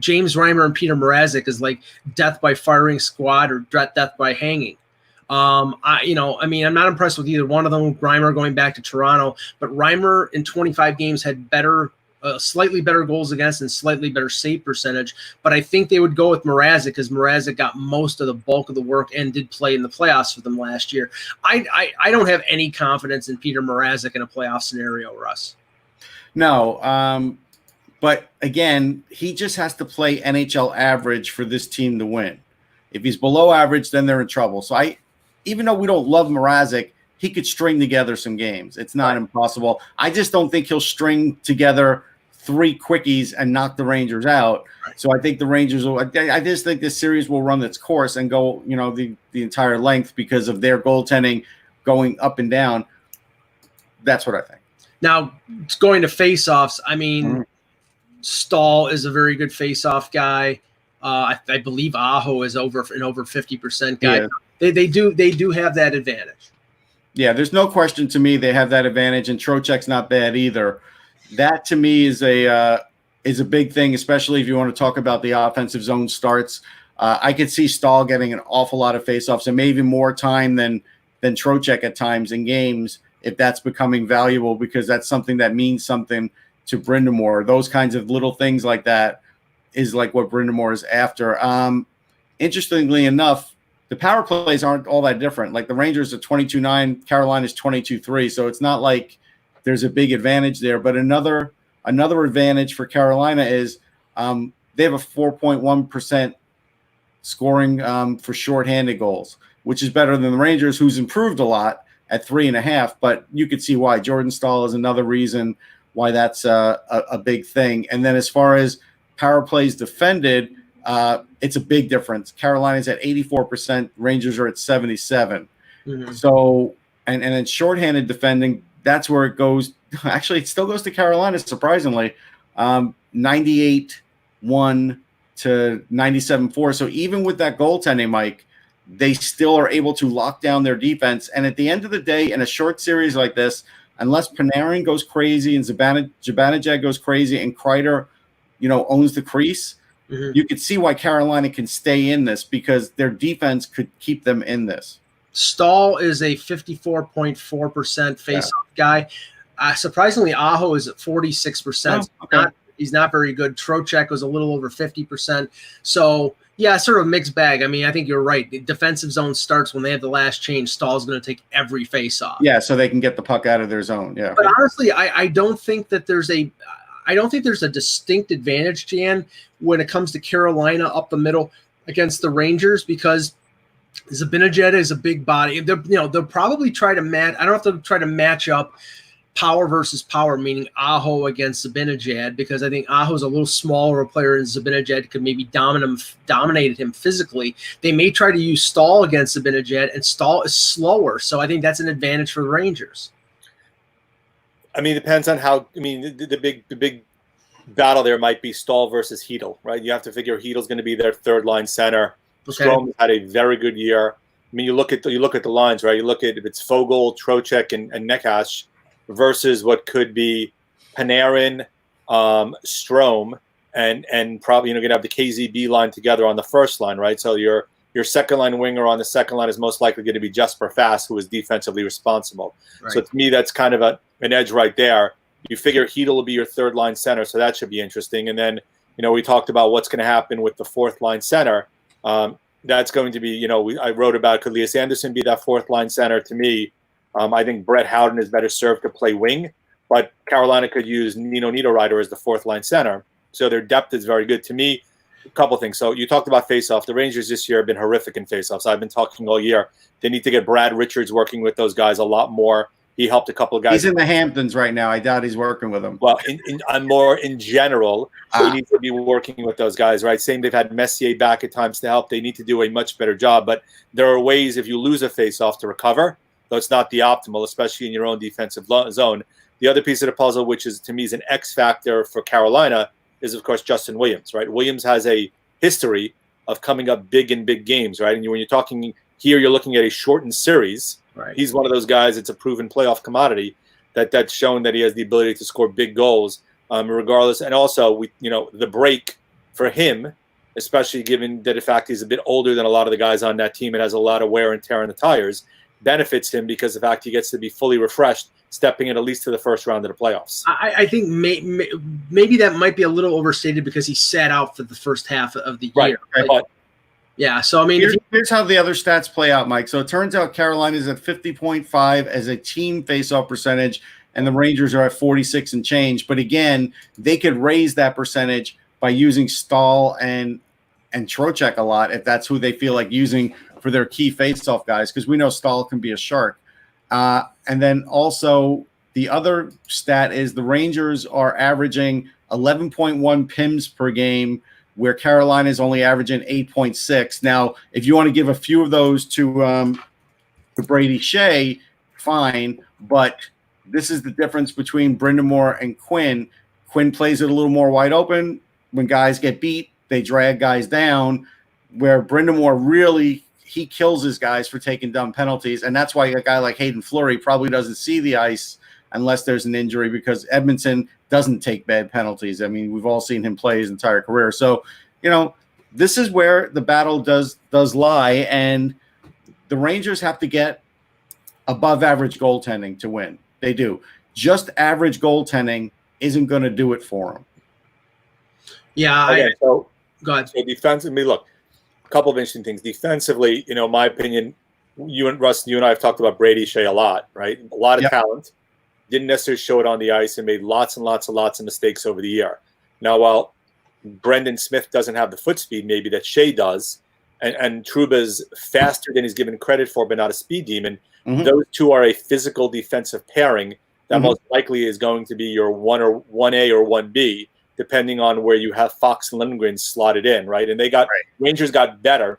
James Reimer and Peter Mrazek is like death by firing squad or death by hanging. I'm not impressed with either one of them. Reimer going back to Toronto, but Reimer in 25 games had slightly better goals against and slightly better save percentage. But I think they would go with Mrazek because Mrazek got most of the bulk of the work and did play in the playoffs for them last year. I don't have any confidence in Peter Mrazek in a playoff scenario, Russ. No, but again, he just has to play NHL average for this team to win. If he's below average, then they're in trouble. So even though we don't love Mrazek, he could string together some games. It's not impossible. I just don't think he'll string together 3 quickies and knock the Rangers out. So I think the Rangers will. I just think this series will run its course and go, the entire length because of their goaltending going up and down. That's what I think. Now, going to faceoffs, I mean, Stahl is a very good faceoff guy. I believe Aho is over 50% guy. Yeah. They do have that advantage. Yeah, there's no question to me they have that advantage, and Trocheck's not bad either. That to me is a big thing, especially if you want to talk about the offensive zone starts. I could see Stahl getting an awful lot of faceoffs and maybe more time than Trocheck at times in games if that's becoming valuable, because that's something that means something to Brind'Amour. Those kinds of little things like that is like what Brind'Amour is after. Interestingly enough, the power plays aren't all that different. Like the Rangers are 22-9, Carolina's 22-3. So it's not like there's a big advantage there. But another advantage for Carolina is they have a 4.1% scoring for shorthanded goals, which is better than the Rangers, who's improved a lot. at 3.5, but you could see why. Jordan Staal is another reason why that's a big thing. And then as far as power plays defended, it's a big difference. Carolina's at 84%. Rangers are at 77%. Mm-hmm. So, and then shorthanded defending, that's where it goes. Actually, it still goes to Carolina, surprisingly. 98-1 to 97-4. So even with that goaltending, Mike, they still are able to lock down their defense. And at the end of the day, in a short series like this, unless Panarin goes crazy and Zibanejad goes crazy and Kreider, owns the crease, you could see why Carolina can stay in this because their defense could keep them in this. Staal is a 54.4% face-off guy. Surprisingly, Aho is at 46%. Oh, okay. He's not very good. Trocheck was a little over 50%. So, yeah, sort of a mixed bag. I mean, I think you're right. The defensive zone starts when they have the last change. Stahl's going to take every face-off. Yeah, so they can get the puck out of their zone. Yeah. But honestly, I don't think that there's a distinct advantage, Jan, when it comes to Carolina up the middle against the Rangers because Zibanejad is a big body. They'll probably try to match. I don't have to try to match up power versus power, meaning Aho against Zibanejad, because I think Aho's a little smaller a player and Zibanejad could maybe dominate him physically. They may try to use Staal against Zibanejad, and Staal is slower, so I think that's an advantage for the Rangers. I mean, it depends on how. I mean, the big battle there might be Staal versus Hedl, right? You have to figure Hedel's going to be their third line center. Okay. Strome had a very good year. I mean, you look at the lines, right? You look at if it's Fogle, Trocheck, and Necas versus what could be Panarin, Strome, and probably going to have the KZB line together on the first line, right? So your second line winger on the second line is most likely going to be Jesper Fast, who is defensively responsible. Right. So to me, that's kind of an edge right there. You figure Hedl will be your third line center, so that should be interesting. And then we talked about what's going to happen with the fourth line center. That's going to be I wrote about could Elias Anderson be that fourth line center? To me, I think Brett Howden is better served to play wing, but Carolina could use Nino Niederreiter as the fourth line center. So their depth is very good. To me, a couple things. So you talked about faceoff. The Rangers this year have been horrific in faceoffs. I've been talking all year. They need to get Brad Richards working with those guys a lot more. He helped a couple of guys. He's in the Hamptons right now. I doubt he's working with them. Well, I'm more in general. They need to be working with those guys, right? Same, they've had Messier back at times to help. They need to do a much better job. But there are ways if you lose a faceoff to recover, though it's not the optimal, especially in your own defensive zone. The other piece of the puzzle, which is to me is an X factor for Carolina, is of course Justin Williams, right? Williams has a history of coming up big in big games, right? And when you're talking here, you're looking at a shortened series. Right. He's one of those guys. It's a proven playoff commodity that's shown that he has the ability to score big goals, regardless. And also, the break for him, especially given that the fact he's a bit older than a lot of the guys on that team and has a lot of wear and tear on the tires, benefits him because of the fact he gets to be fully refreshed, stepping in at least to the first round of the playoffs. I think maybe that might be a little overstated because he sat out for the first half of the year. Right. Yeah, so I mean, here's how the other stats play out, Mike. So it turns out Carolina's at 50.5 as a team faceoff percentage, and the Rangers are at 46 and change. But again, they could raise that percentage by using Staal and Trocheck a lot if that's who they feel like using for their key faceoff guys, because we know Staal can be a shark. And then also the other stat is the Rangers are averaging 11.1 PIMs per game, where Carolina is only averaging 8.6. Now, if you want to give a few of those to Brady Shea, fine. But this is the difference between Brind'Amour and Quinn. Quinn plays it a little more wide open. When guys get beat, they drag guys down. Where Brind'Amour really, he kills his guys for taking dumb penalties. And that's why a guy like Hayden Fleury probably doesn't see the ice unless there's an injury, because Edmonton doesn't take bad penalties. I mean, we've all seen him play his entire career. So, this is where the battle does lie, and the Rangers have to get above average goaltending to win. They do. Just average goaltending isn't going to do it for them. Yeah. Okay, so go ahead. So defensively, look, a couple of interesting things. Defensively, my opinion, you and Russ, you and I have talked about Brady Shea a lot, right? A lot of talent. Didn't necessarily show it on the ice and made lots and lots of mistakes over the year. Now, while Brendan Smith doesn't have the foot speed maybe that Shea does, and Trouba's faster than he's given credit for, but not a speed demon. Mm-hmm. Those two are a physical defensive pairing that most likely is going to be your 1A or 1B, depending on where you have Fox and Lindgren slotted in, right? And Rangers got better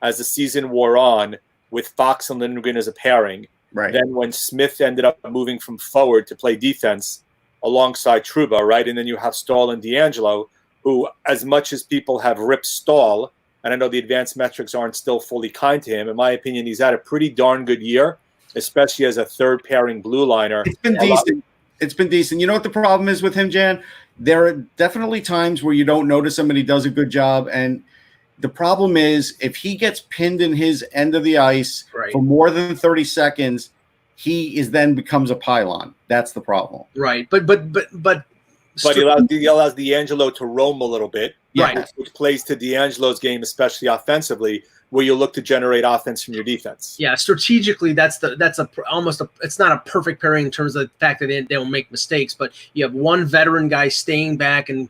as the season wore on with Fox and Lindgren as a pairing. Right. Then when Smith ended up moving from forward to play defense alongside Trouba, right? And then you have Stahl and D'Angelo, who, as much as people have ripped Stahl, and I know the advanced metrics aren't still fully kind to him, in my opinion, he's had a pretty darn good year, especially as a third pairing blue liner. It's been decent. It's been decent. You know what the problem is with him, Jan? There are definitely times where you don't notice him and he does a good job. And the problem is if he gets pinned in his end of the ice for more than 30 seconds, he then becomes a pylon. That's the problem. Right. But he allows D'Angelo to roam a little bit, which plays to D'Angelo's game, especially offensively, where you look to generate offense from your defense. Yeah, strategically, it's not a perfect pairing in terms of the fact that they don't make mistakes, but you have one veteran guy staying back and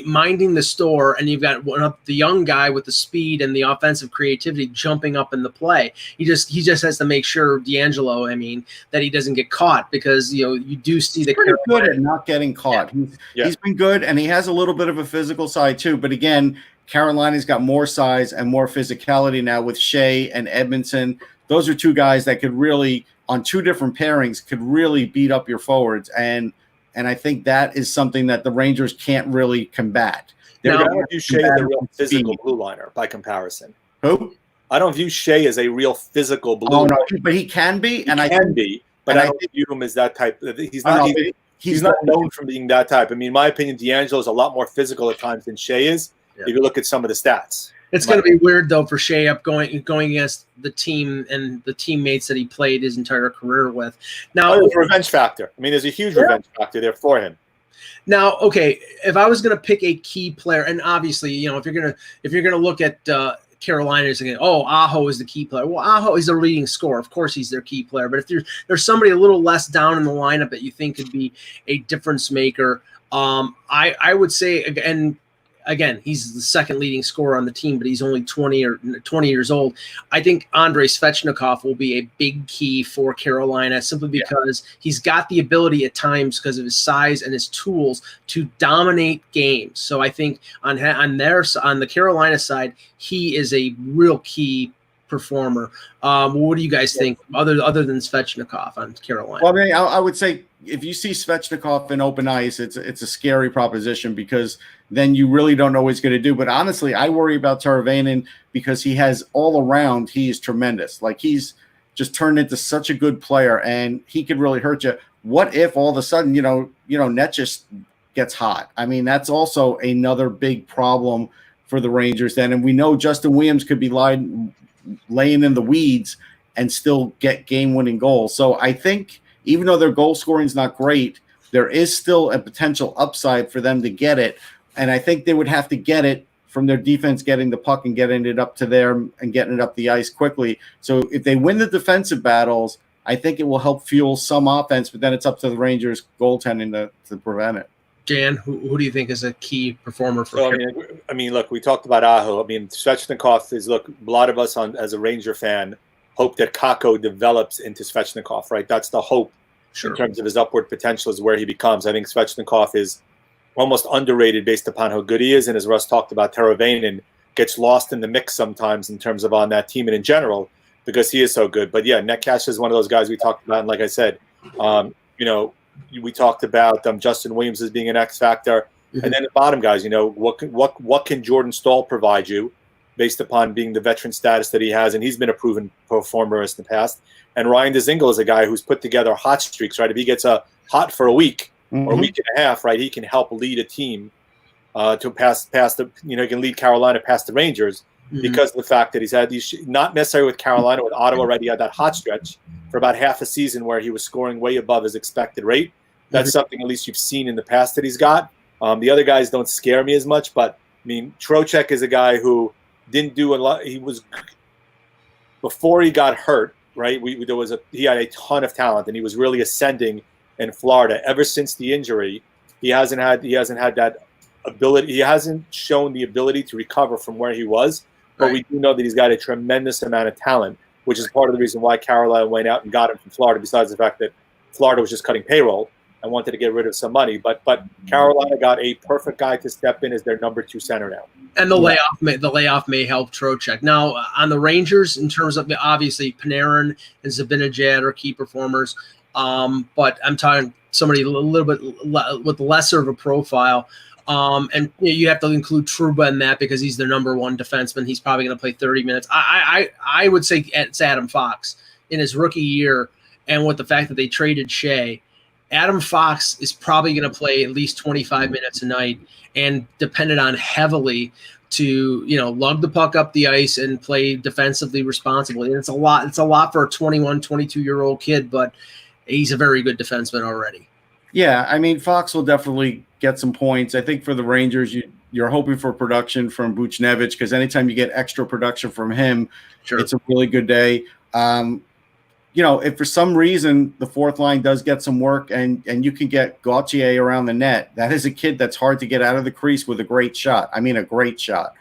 minding the store, and you've got the young guy with the speed and the offensive creativity jumping up in the play. He just has to make sure D'Angelo, that he doesn't get caught, because you do see he's pretty good at not getting caught. He's been good, and he has a little bit of a physical side too. But again, Carolina's got more size and more physicality now with Shea and Edmondson. Those are two guys that could really, on two different pairings, could really beat up your forwards. And I think that is something that the Rangers can't really combat. I don't view Shea as a real physical blue liner by comparison. Who? I don't view Shea as a real physical blue liner. No, but he can be. But I don't view him as that type. He's not known for being that type. In my opinion, D'Angelo is a lot more physical at times than Shea is. If you look at some of the stats, it's going to be weird though for Shea going against the team and the teammates that he played his entire career with. Now, the revenge factor. There's a huge revenge factor there for him. Now, okay, if I was going to pick a key player, and obviously, if you're gonna look at Carolina is again, Aho is the key player. Well, Aho is their leading scorer. Of course, he's their key player. But if there's somebody a little less down in the lineup that you think could be a difference maker, I would say again, he's the second leading scorer on the team, but he's only 20 years old. I think Andrei Svechnikov will be a big key for Carolina simply because he's got the ability at times, because of his size and his tools, to dominate games. So I think on the Carolina side, he is a real key performer. What do you guys think other than Svechnikov on Carolina? Well, I would say if you see Svechnikov in open ice, it's a scary proposition, because then you really don't know what he's going to do. But honestly, I worry about Teravainen, because he has all around, he is tremendous. Like, he's just turned into such a good player, and he could really hurt you. What if all of a sudden, Net just gets hot? That's also another big problem for the Rangers then. And we know Justin Williams could be laying in the weeds and still get game-winning goals. So I think even though their goal scoring is not great, there is still a potential upside for them to get it. And I think they would have to get it from their defense getting the puck and getting it up to there and getting it up the ice quickly. So if they win the defensive battles, I think it will help fuel some offense, but then it's up to the Rangers goaltending to prevent it. Jan, who do you think is a key performer for? Look, we talked about Aho. Svechnikov is, a lot of us as a Ranger fan hope that Kakko develops into Svechnikov, right? That's the hope in terms of his upward potential, is where he becomes. I think Svechnikov is almost underrated based upon how good he is, and as Russ talked about, Teravainen gets lost in the mix sometimes in terms of on that team and in general, because he is so good. But Netcash is one of those guys we talked about, and like I said, we talked about Justin Williams as being an X factor, and then the bottom guys. What can Jordan Stahl provide you, based upon being the veteran status that he has, and he's been a proven performer in the past. And Ryan Dzingel is a guy who's put together hot streaks, right? If he gets hot for a week or a week and a half, right, he can help lead a team to pass the. He can lead Carolina past the Rangers because of the fact that he's had these, not necessarily with Carolina, with Ottawa already had that hot stretch for about half a season where he was scoring way above his expected rate. That's something at least you've seen in the past that he's got. The other guys don't scare me as much, but Trocheck is a guy who didn't do a lot. He was, before he got hurt, right? He had a ton of talent, and he was really ascending in Florida. Ever since the injury, he hasn't had that ability. He hasn't shown the ability to recover from where he was. but we do know that he's got a tremendous amount of talent, which is part of the reason why Carolina went out and got him from Florida, besides the fact that Florida was just cutting payroll and wanted to get rid of some money. But Carolina got a perfect guy to step in as their number 2 center now. And the layoff may help Trocheck. Now, on the Rangers, in terms of obviously Panarin and Zibanejad are key performers, but I'm talking somebody a little bit with lesser of a profile. And you have to include Trouba in that because he's their number 1 defenseman. He's probably going to play 30 minutes. I would say it's Adam Fox in his rookie year, and with the fact that they traded Shea, Adam Fox is probably going to play at least 25 minutes a night and depended on heavily to, lug the puck up the ice and play defensively responsibly. And it's a lot for a 21, 22-year-old kid, but he's a very good defenseman already. Yeah, I mean, Fox will definitely get some points. I think for the Rangers, you're hoping for production from Buchnevich because anytime you get extra production from him, sure, it's a really good day. If for some reason the fourth line does get some work and you can get Gauthier around the net, that is a kid that's hard to get out of the crease with a great shot. I mean, a great shot.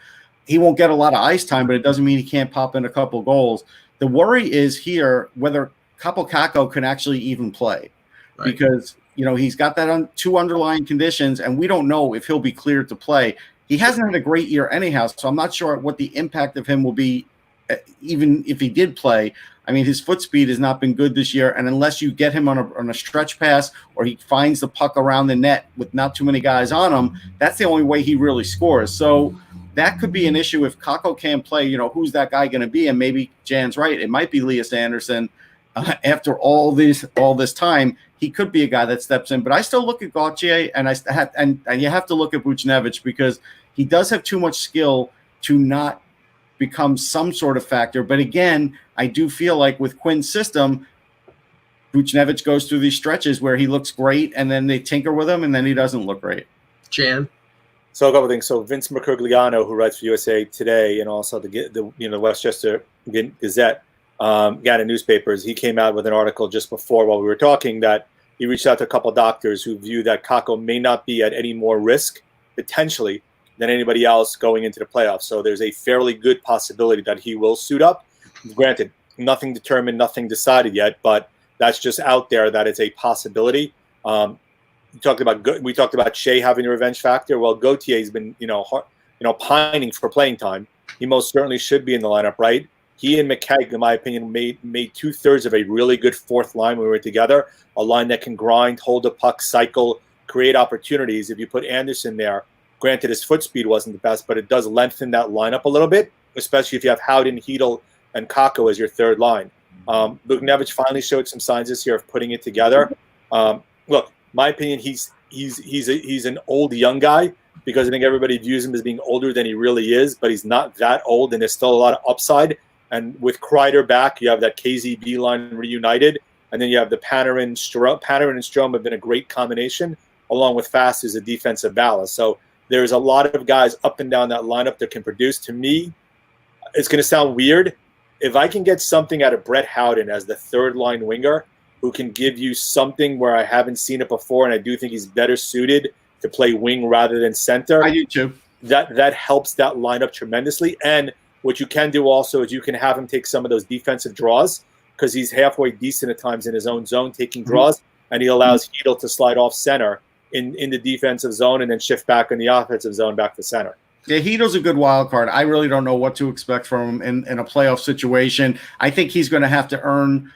He won't get a lot of ice time, but it doesn't mean he can't pop in a couple goals. The worry is here whether Kaapo Kakko can actually even play, right? Because he's got that 2 underlying conditions, and we don't know if he'll be cleared to play. He hasn't had a great year anyhow, so I'm not sure what the impact of him will be, even if he did play. I mean, his foot speed has not been good this year, and unless you get him on a stretch pass or he finds the puck around the net with not too many guys on him, that's the only way he really scores. So that could be an issue if Kakko can't play. Who's that guy going to be? And maybe Jan's right; it might be Elias Anderson. After all this time, he could be a guy that steps in. But I still look at Gauthier, and you have to look at Buchnevich because he does have too much skill to not become some sort of factor. But again, I do feel like with Quinn's system, Buchnevich goes through these stretches where he looks great, and then they tinker with him, and then he doesn't look great. Jan? So a couple of things. So Vince Mercogliano, who writes for USA Today and also the Westchester Gazette, Gannett newspapers, he came out with an article just before while we were talking that he reached out to a couple of doctors who view that Kakko may not be at any more risk, potentially, than anybody else going into the playoffs. So there's a fairly good possibility that he will suit up. Granted, nothing determined, nothing decided yet, but that's just out there that it's a possibility. We talked about Shea having a revenge factor. Well, Gautier's been pining for playing time. He most certainly should be in the lineup, right? He and McKegg, in my opinion, made 2/3 of a really good fourth line when we were together. A line that can grind, hold the puck, cycle, create opportunities. If you put Anderson there, granted his foot speed wasn't the best, but it does lengthen that lineup a little bit, especially if you have Howden, Hedel, and Kakko as your third line. Buchnevich finally showed some signs this year of putting it together. Look, my opinion, he's an old young guy because I think everybody views him as being older than he really is, but he's not that old, and there's still a lot of upside. And with Kreider back, you have that KZB line reunited, and then you have the Panarin and Strome have been a great combination, along with Fast as a defensive ballast. So there's a lot of guys up and down that lineup that can produce. To me, it's going to sound weird. If I can get something out of Brett Howden as the third-line winger who can give you something where I haven't seen it before, and I do think he's better suited to play wing rather than center. I do too. That helps that lineup tremendously. And what you can do also is you can have him take some of those defensive draws because he's halfway decent at times in his own zone taking draws, and he allows Hedel to slide off center in the defensive zone and then shift back in the offensive zone back to center. Yeah, Hedo's a good wild card. I really don't know what to expect from him in a playoff situation. I think he's going to have to earn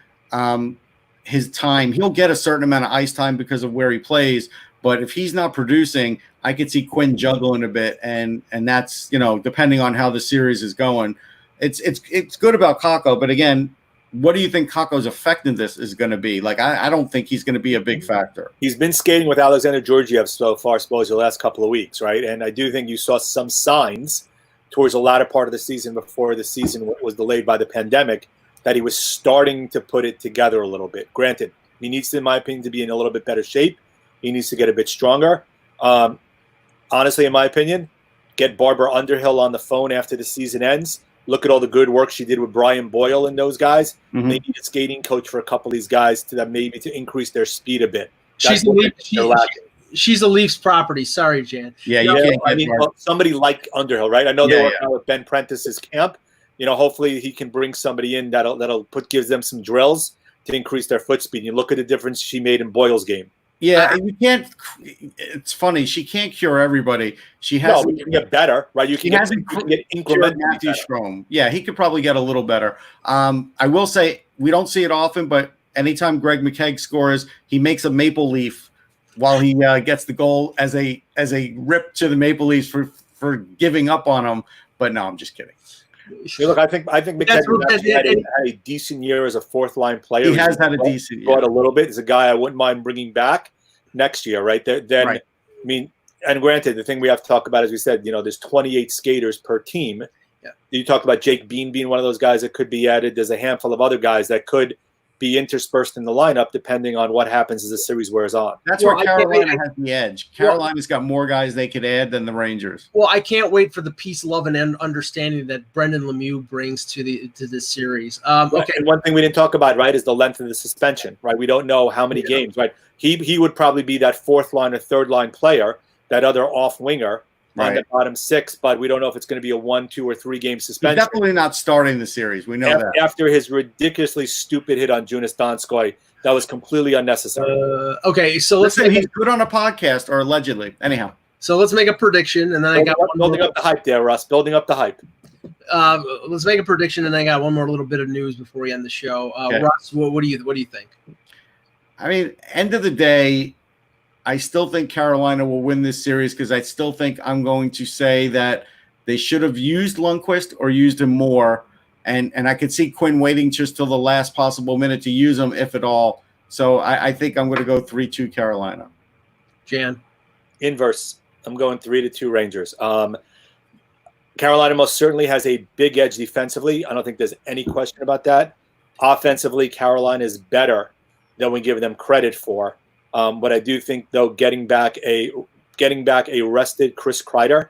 his time. He'll get a certain amount of ice time because of where he plays, but if he's not producing, I could see Quinn juggling a bit, and that's, depending on how the series is going. It's good about Kakko, but again, what do you think Kakko's effectiveness is going to be? Like, I don't think he's going to be a big factor. He's been skating with Alexander Georgiev so far, suppose, the last couple of weeks, right? And I do think you saw some signs towards the latter part of the season before the season was delayed by the pandemic that he was starting to put it together a little bit. Granted, he needs to, in my opinion, to be in a little bit better shape. He needs to get a bit stronger. Honestly, in my opinion, get Barbara Underhill on the phone after the season ends. Look at all the good work she did with Brian Boyle and those guys. Mm-hmm. They need a skating coach for a couple of these guys to increase their speed a bit. she's a Leafs property. Sorry, Jan. Yeah, you can't. I mean, somebody like Underhill, right? I know they're working out with Ben Prentice's camp. Hopefully he can bring somebody in that'll gives them some drills to increase their foot speed. You look at the difference she made in Boyle's game. Yeah, you can't. It's funny. She can't cure everybody. She has. No, but you can get better, right? You can get incrementally Matthew Strome. Yeah, he could probably get a little better. I will say we don't see it often, but anytime Greg McKegg scores, he makes a maple leaf while he gets the goal as a rip to the Maple Leafs for giving up on him. But no, I'm just kidding. Hey, look, I think McKegg had a decent year as a fourth line player. He has had a decent year. Brought a little bit. He's a guy I wouldn't mind bringing back next year, right? Then, right. I mean, and granted, the thing we have to talk about, as we said, there's 28 skaters per team. Yeah. You talked about Jake Bean being one of those guys that could be added. There's a handful of other guys that could be interspersed in the lineup depending on what happens as the series wears on. That's where Carolina has the edge. Carolina's got more guys they could add than the Rangers. Well, I can't wait for the peace, love, and understanding that Brendan Lemieux brings to this series. Okay. And one thing we didn't talk about, right, is the length of the suspension, right? We don't know how many games, right? He would probably be that fourth line or third line player, that other off winger on the bottom six, but we don't know if it's going to be a 1, 2, or 3 game suspension. He's definitely not starting the series. We know that. After his ridiculously stupid hit on Jonas Donskoy, that was completely unnecessary. Okay, so let's say he's good on a podcast, or allegedly. Anyhow. So let's make a prediction, and then building up the hype there, Russ. Building up the hype. Let's make a prediction, and then I got one more little bit of news before we end the show. Okay. Russ, what do you think? I mean, end of the day, I still think Carolina will win this series because I still think I'm going to say that they should have used Lundqvist or used him more. And I could see Quinn waiting just till the last possible minute to use him, if at all. So I think I'm going to go 3-2 Carolina. Jan? Inverse. I'm going 3-2 Rangers. Carolina most certainly has a big edge defensively. I don't think there's any question about that. Offensively, Carolina is better than we give them credit for. But I do think, though, getting back a rested Chris Kreider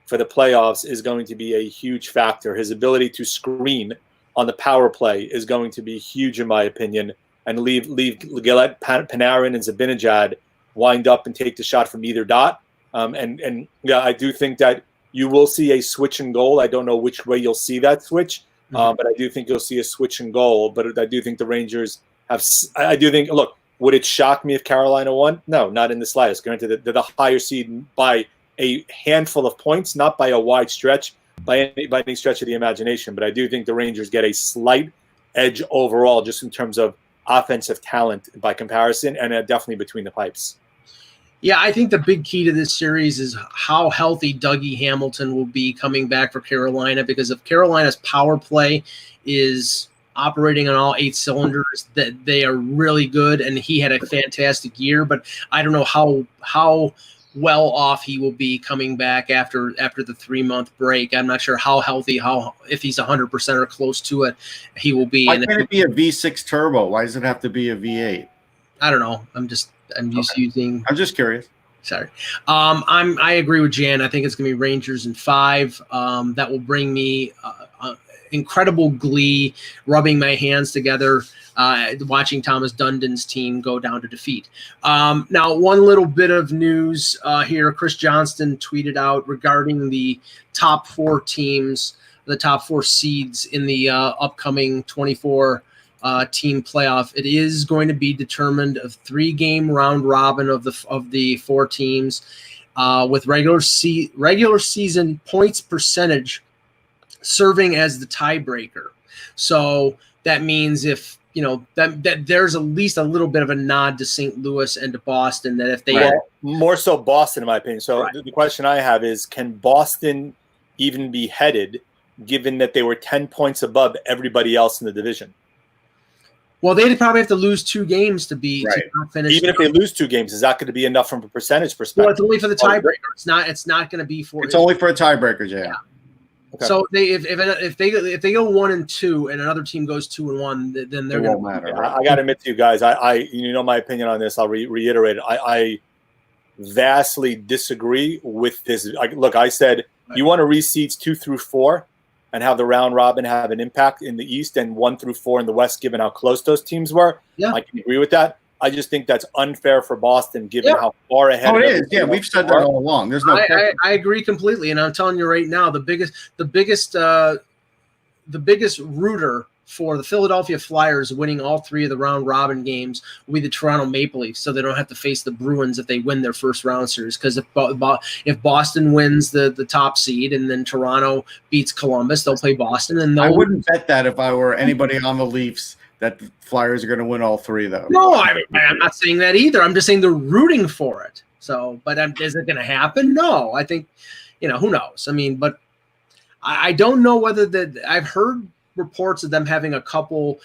for the playoffs is going to be a huge factor. His ability to screen on the power play is going to be huge, in my opinion, and leave Gillette, Panarin, and Zibanejad wind up and take the shot from either dot. And I do think that you will see a switch in goal. I don't know which way you'll see that switch, but I do think you'll see a switch in goal. But I do think the Rangers have. I do think. Look. Would it shock me if Carolina won? No, not in the slightest. Granted, they're the higher seed by a handful of points, not by a wide stretch, by any stretch of the imagination. But I do think the Rangers get a slight edge overall, just in terms of offensive talent by comparison, and definitely between the pipes. Yeah, I think the big key to this series is how healthy Dougie Hamilton will be coming back for Carolina, because if Carolina's power play is operating on all 8 cylinders, that they are really good, and he had a fantastic year, but I don't know how well off he will be coming back after the 3-month break. I'm not sure how healthy, if he's 100% or close to it, he will be. Why can't it be a V6 turbo? Why does it have to be a V8? I don't know. I'm just using. I'm just curious. Sorry. I agree with Jan. I think it's going to be Rangers in 5. That will bring me incredible glee, rubbing my hands together, watching Thomas Dundon's team go down to defeat. Now, one little bit of news here. Chris Johnston tweeted out regarding the top 4 teams, the top 4 seeds in the upcoming 24 team playoff. It is going to be determined of 3-game round robin of the 4 teams with regular season points percentage serving as the tiebreaker. So that means if that there's at least a little bit of a nod to St. Louis and to Boston, that if they more so Boston, in my opinion. So the question I have is, can Boston even be headed, given that they were 10 points above everybody else in the division? Well, they'd probably have to lose 2 games to not finish. Even if they lose 2 games, is that going to be enough from a percentage perspective? Well, it's only for the tiebreaker. It's not going to be for. It's only for a tiebreaker, Jay. Yeah. Okay. So if they go 1-2 and another team goes 2-1, then they're going to matter. Yeah, I got to admit to you guys, I my opinion on this. I'll reiterate it. I vastly disagree with this. Look, I said you want to reseeds 2 through 4 and have the round robin have an impact in the East and 1 through 4 in the West, given how close those teams were. Yeah. I can agree with that. I just think that's unfair for Boston, given how far ahead. Oh, it is. Yeah, we've said that all along. There's no. I agree completely, and I'm telling you right now, the biggest rooter for the Philadelphia Flyers winning all 3 of the round robin games will be the Toronto Maple Leafs, so they don't have to face the Bruins if they win their first round series. Because if Boston wins the top seed and then Toronto beats Columbus, they'll play Boston. And I wouldn't bet that if I were anybody on the Leafs that the Flyers are going to win all 3, though. No, I'm not saying that either. I'm just saying they're rooting for it. So, but is it going to happen? No, I think, who knows? I mean, but I don't know whether I've heard reports of them having a couple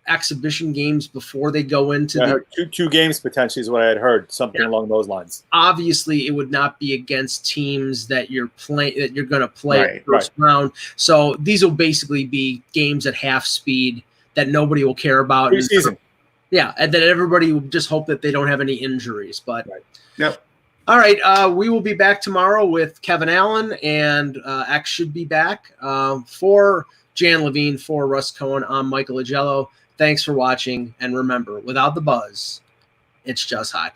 exhibition games before they go into two games potentially is what I had heard, something along those lines. Obviously, it would not be against teams that you're going to play first round. So these will basically be games at half speed that nobody will care about. Preseason. And that everybody will just hope that they don't have any injuries. But Yep. All right, we will be back tomorrow with Kevin Allen, and X should be back. For Jan Levine, for Russ Cohen, I'm Michael Agello. Thanks for watching, and remember, without the buzz, it's just hockey.